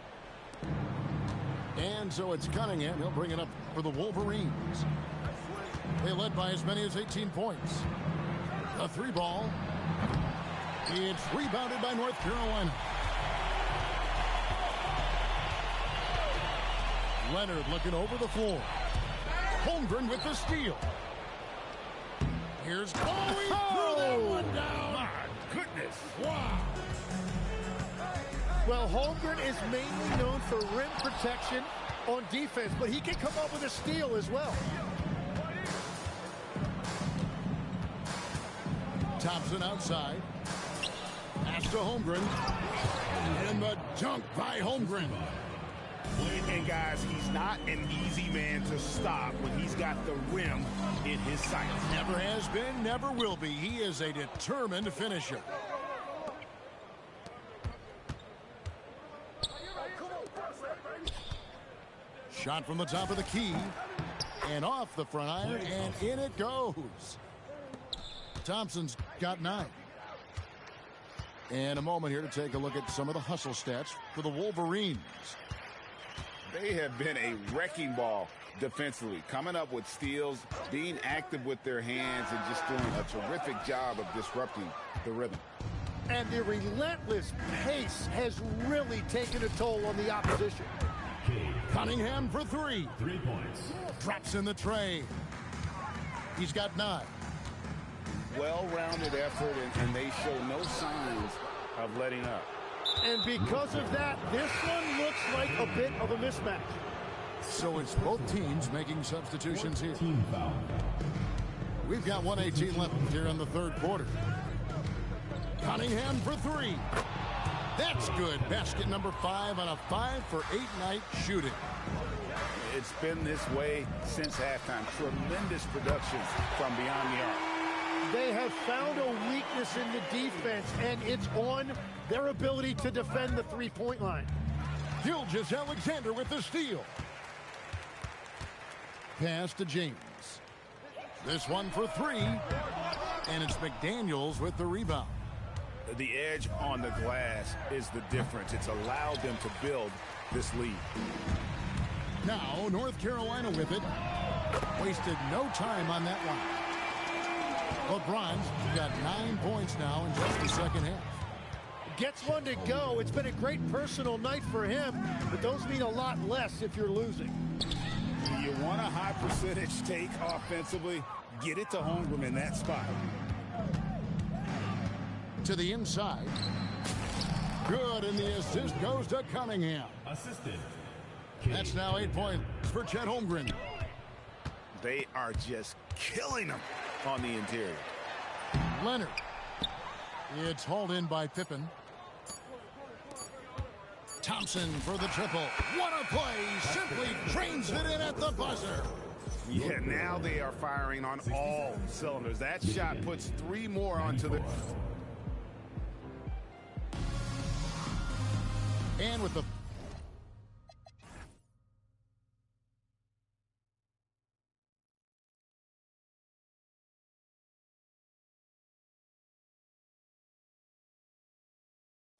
And so it's Cunningham. He'll bring it up for the Wolverines. They led by as many as 18 points. A three ball. It's rebounded by North Carolina. Leonard looking over the floor. Holmgren with the steal. Here's Chloe. Threw that one down. My goodness. Wow. Well, Holmgren is mainly known for rim protection on defense, but he can come up with a steal as well. Thompson outside. Pass to Holmgren. And the dunk by Holmgren. And guys, he's not an easy man to stop when he's got the rim in his sights. Never has been, never will be. He is a determined finisher. Shot from the top of the key. And off the front iron, and in it goes. Thompson's got 9. And a moment here to take a look at some of the hustle stats for the Wolverines. They have been a wrecking ball defensively, coming up with steals, being active with their hands, and just doing a terrific job of disrupting the rhythm. And the relentless pace has really taken a toll on the opposition. Cunningham for 3. 3 points. Drops in the tray. He's got 9. Well-rounded effort, and they show no signs of letting up. And because of that, this one looks like a bit of a mismatch. So it's both teams making substitutions here. Team foul. We've got 1:18 left here in the third quarter. Cunningham for 3. That's good. Basket number 5 on a 5-for-8 night shooting. It's been this way since halftime. Tremendous production from beyond the arc. They have found a weakness in the defense, and it's on their ability to defend the three-point line. Gilgeous-Alexander with the steal. Pass to James. This one for 3. And it's McDaniels with the rebound. The edge on the glass is the difference. It's allowed them to build this lead. Now North Carolina with it. Wasted no time on that one. LeBron's got 9 points now in just the second half. Gets one to go. It's been a great personal night for him, but those mean a lot less if you're losing. You want a high percentage take offensively, get it to Holmgren in that spot. To the inside. Good, and the assist goes to Cunningham. Assistant. That's now 8 points for Chet Holmgren. They are just killing them on the interior. Leonard. It's hauled in by Pippen. Thompson for the triple. What a play! Simply drains it in at the buzzer. Yeah, now they are firing on all cylinders. That shot puts 3 more onto the... And with the...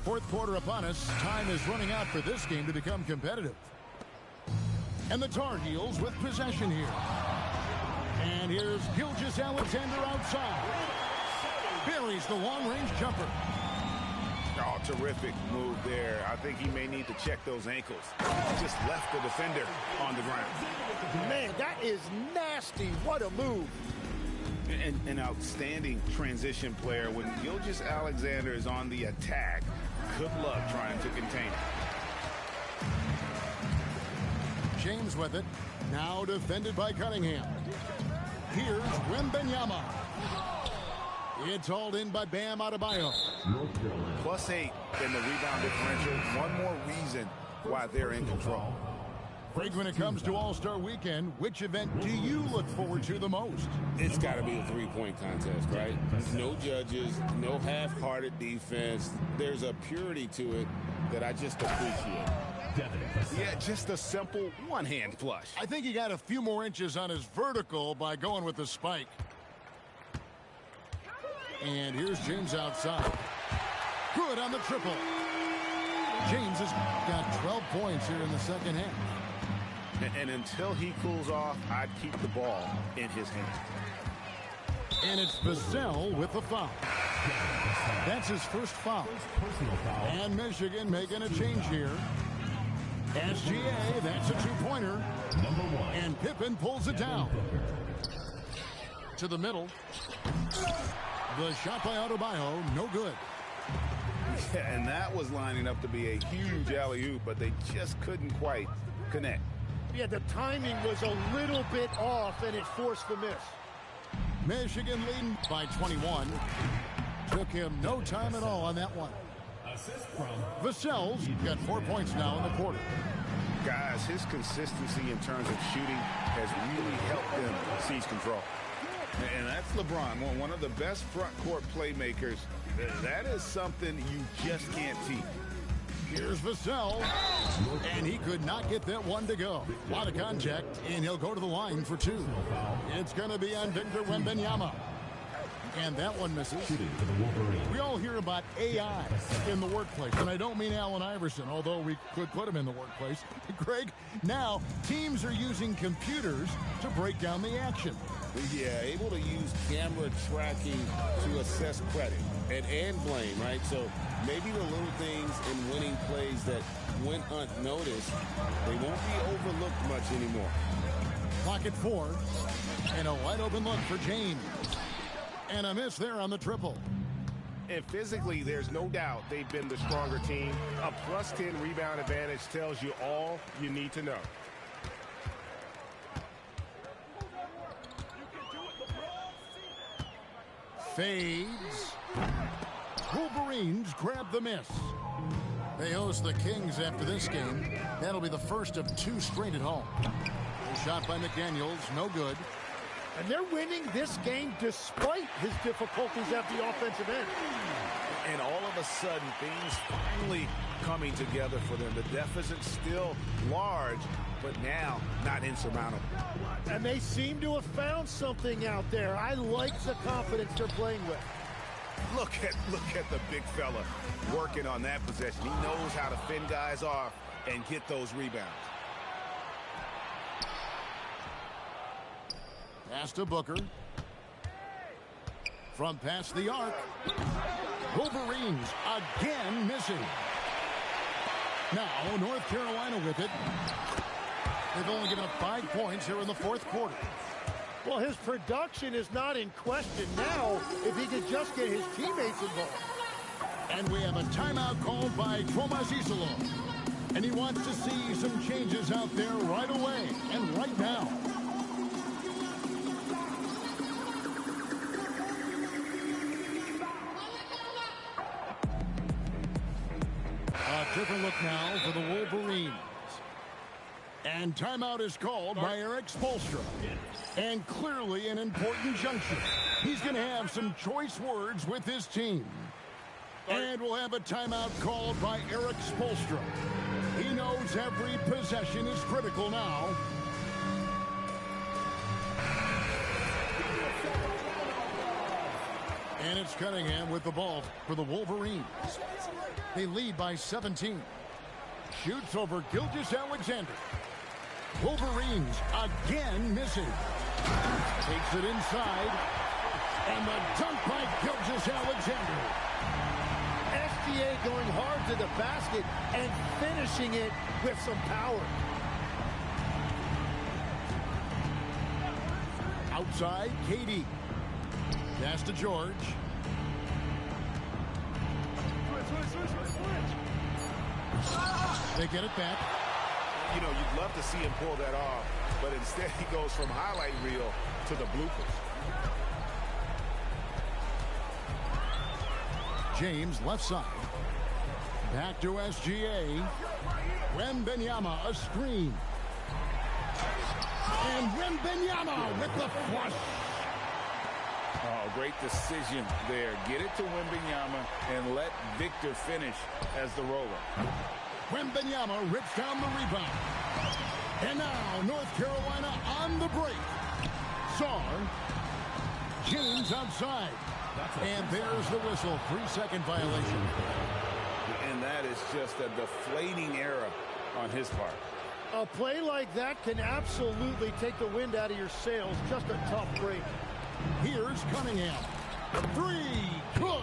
fourth quarter upon us, time is running out for this game to become competitive. And the Tar Heels with possession here. And here's Gilgeous-Alexander outside. Buries the long-range jumper. Oh, terrific move there. I think he may need to check those ankles. Just left the defender on the ground. Man, that is nasty. What a move. An outstanding transition player. When Gilgeous-Alexander is on the attack, good luck trying to contain it. James with it. Now defended by Cunningham. Here's Wembanyama. It's hauled in by Bam Adebayo. +8 in the rebound differential. One more reason why they're in control. Greg, when it comes to All-Star Weekend, which event do you look forward to the most? It's got to be a three-point contest, right? No judges, no half-hearted defense. There's a purity to it that I just appreciate. Yeah, just a simple one-hand flush. I think he got a few more inches on his vertical by going with the spike. And here's James outside. Good on the triple. James has got 12 points here in the second half. And until he cools off, I'd keep the ball in his hand. And it's Vassell with the foul. That's his first foul. And Michigan making a change here. SGA, that's a two-pointer. And Pippen pulls it down. To the middle. The shot by Adebayo, no good. Yeah, and that was lining up to be a huge alley-oop, but they just couldn't quite connect. Yeah, the timing was a little bit off, and it forced the miss. Michigan leading by 21. Took him no time at all on that one. Vassell's got 4 points now in the quarter. Guys, his consistency in terms of shooting has really helped them seize control. And that's LeBron, one of the best front court playmakers. That is something you just can't teach. Here's Vassell, and he could not get that one to go. A lot of contact, and he'll go to the line for two. It's going to be on Victor Wembanyama. And that one misses. We all hear about AI in the workplace, and I don't mean Allen Iverson, although we could put him in the workplace. Greg, now teams are using computers to break down the action. Yeah, able to use camera tracking to assess credit and blame, right? So maybe the little things in winning plays that went unnoticed, they won't be overlooked much anymore. Clock at 4, and a wide open look for James. And a miss there on the triple. And physically, there's no doubt they've been the stronger team. A +10 rebound advantage tells you all you need to know. Fades. Wolverines grab the miss. They host the Kings after this game. That'll be the first of 2 straight at home. Shot by McDaniels, no good. And they're winning this game despite his difficulties at the offensive end. And all of a sudden, things finally coming together for them. The deficit's still large, but now not insurmountable. And they seem to have found something out there. I like the confidence they're playing with. Look at the big fella working on that possession. He knows how to fend guys off and get those rebounds. Pass to Booker. From past the arc. Wolverines again missing. Now North Carolina with it. They've only given up 5 points here in the fourth quarter. Well, his production is not in question now if he could just get his teammates involved. And we have a timeout called by Tomas Isolo. And he wants to see some changes out there right away and right now. A different look now for the Wolverines. And timeout is called by Eric Spoelstra. And clearly an important juncture. He's going to have some choice words with his team. And we'll have a timeout called by Eric Spoelstra. He knows every possession is critical now. And it's Cunningham with the ball for the Wolverines. They lead by 17. Shoots over Gilgeous-Alexander. Wolverines again missing. Takes it inside. And the dunk by Gilgeous-Alexander. SGA going hard to the basket and finishing it with some power. Outside, KD. Pass to George. They get it back. You know, you'd love to see him pull that off, but instead he goes from highlight reel to the bloopers. James left side. Back to SGA. Wembanyama a screen. And Wembanyama with the flush. Oh, great decision there. Get it to Wembanyama and let Victor finish as the roller. Wembanyama rips down the rebound. And now North Carolina on the break. Czar. James outside. And there's the whistle. 3-second violation. And that is just a deflating error on his part. A play like that can absolutely take the wind out of your sails. Just a tough break. Here's Cunningham. 3. Good.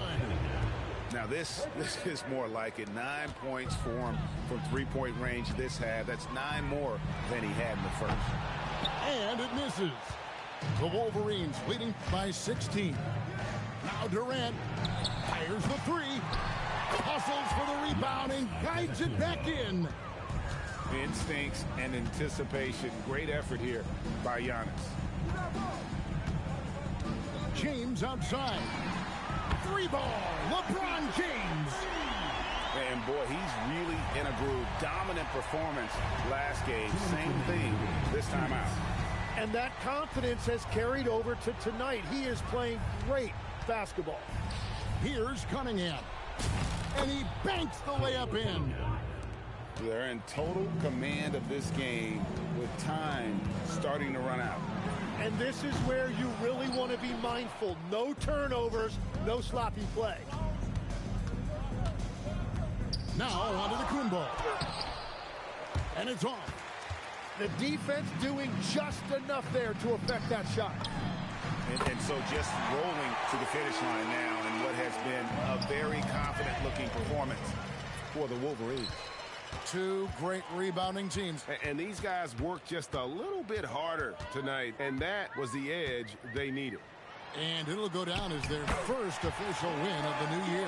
Now this is more like it. 9 points for him from three-point range this half. That's 9 more than he had in the first. And it misses. The Wolverines leading by 16. Now Durant fires the 3. Hustles for the rebound and guides it back in. Instincts and anticipation. Great effort here by Giannis. James outside. 3-ball. LeBron James. And boy, he's really in a groove. Dominant performance last game. Same thing this time out. And that confidence has carried over to tonight. He is playing great basketball. Here's Cunningham. And he banks the layup in. They're in total command of this game with time starting to run out. And this is where you really want to be mindful. No turnovers, no sloppy play. Now onto the Kumbo. And it's off. The defense doing just enough there to affect that shot. And so just rolling to the finish line now in what has been a very confident-looking performance for the Wolverines. 2 great rebounding teams. And these guys worked just a little bit harder tonight, and that was the edge they needed. And it'll go down as their first official win of the new year.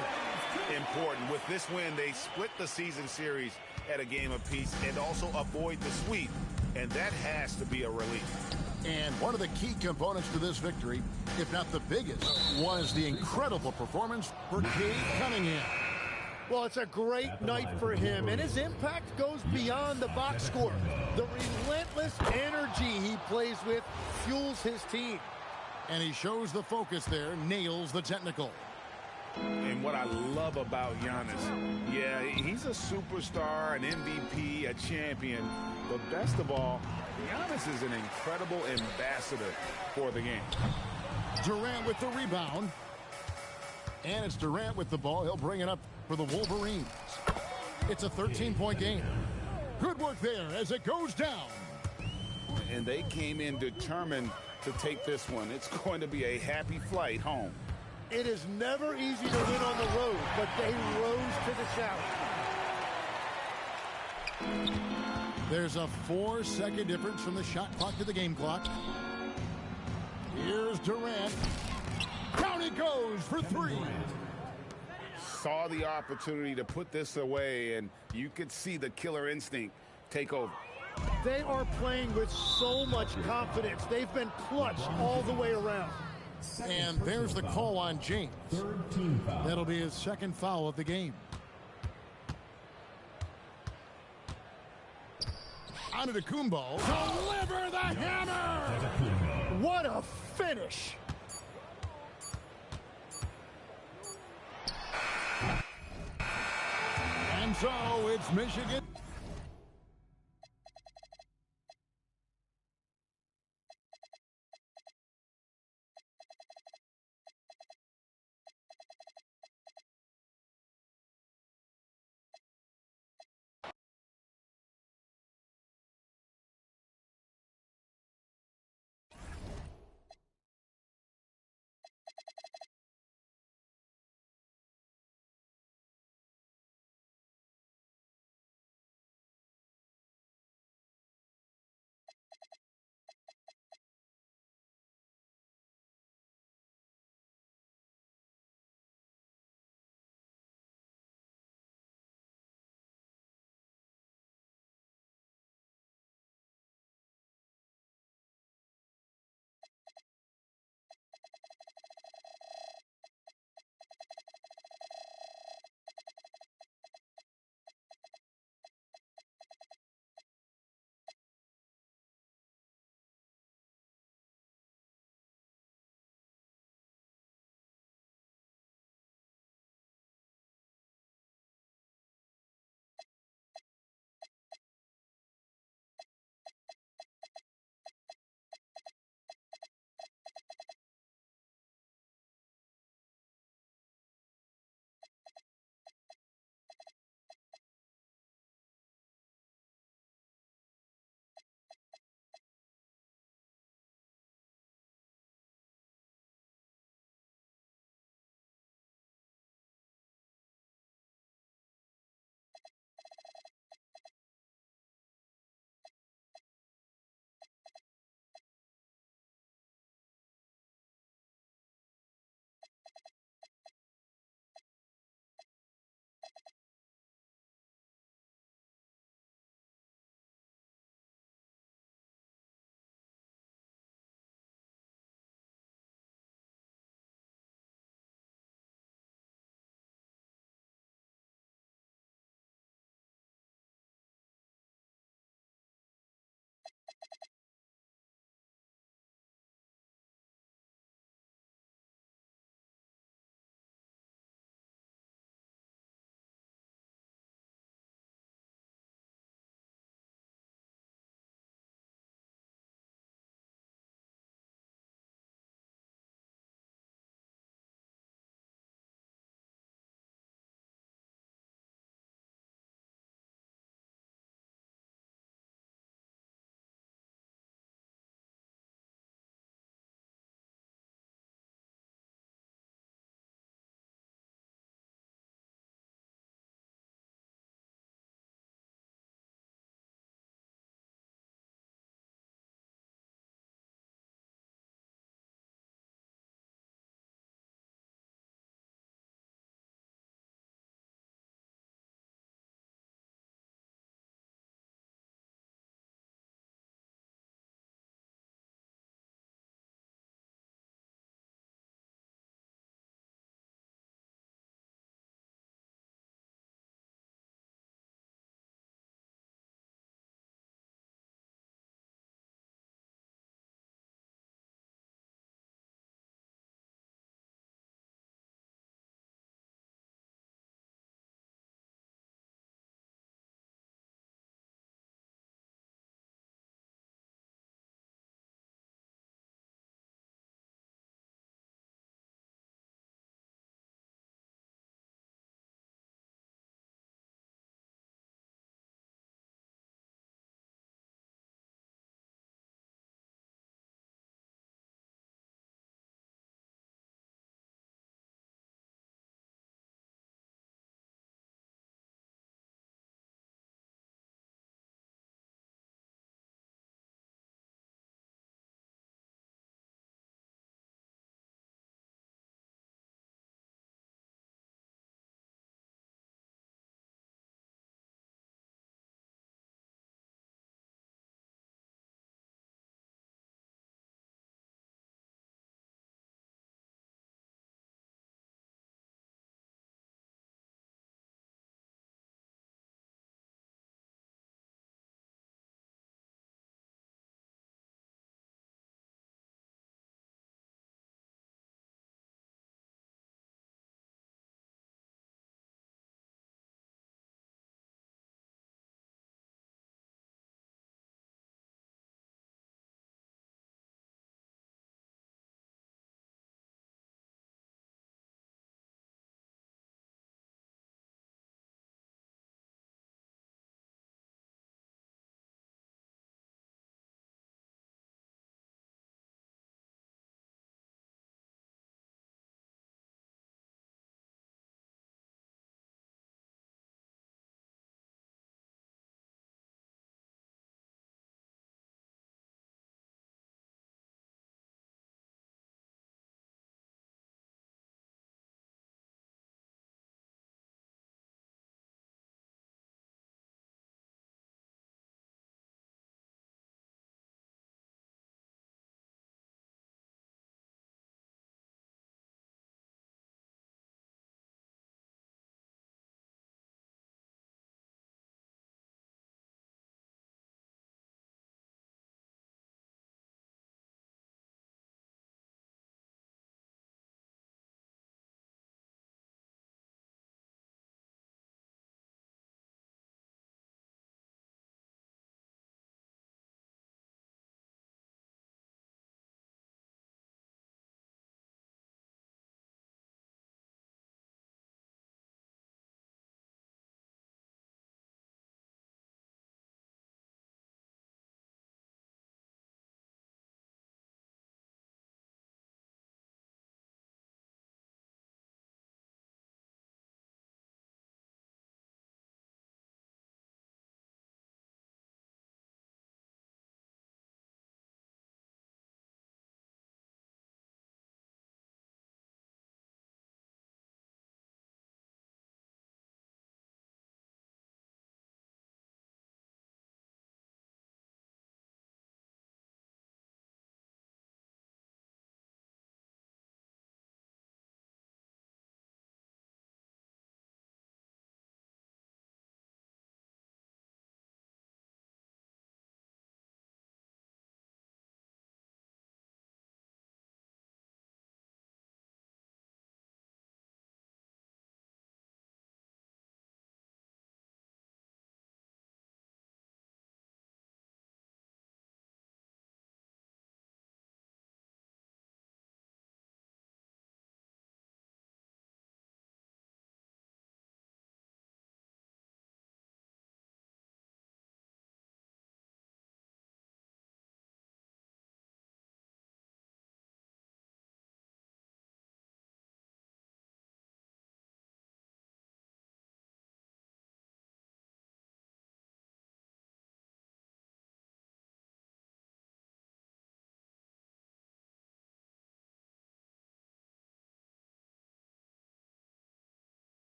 Important. With this win, they split the season series at a game apiece and also avoid the sweep. And that has to be a relief. And one of the key components to this victory, if not the biggest, was the incredible performance for Cade Cunningham. Well, it's a great night for him, and his impact goes beyond the box score. The relentless energy he plays with fuels his team. And he shows the focus there, nails the technical. And what I love about Giannis, yeah, he's a superstar, an MVP, a champion, but best of all, Giannis is an incredible ambassador for the game. Durant with the rebound. And it's Durant with the ball. He'll bring it up for the Wolverines. It's a 13-point game. Good work there as it goes down. And they came in determined to take this one. It's going to be a happy flight home. It is never easy to win on the road, but they rose to the challenge. There's a 4-second difference from the shot clock to the game clock. Here's Durant. Down he goes for three. Saw the opportunity to put this away, and you could see the killer instinct take over. They are playing with so much confidence. They've been clutch all the way around. And there's the call on James. That'll be his second foul of the game. Antetokounmpo. Deliver the hammer! What a finish! And so it's Michigan.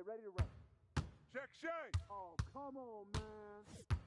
Get ready to run. Check, Shay. Oh, come on, man.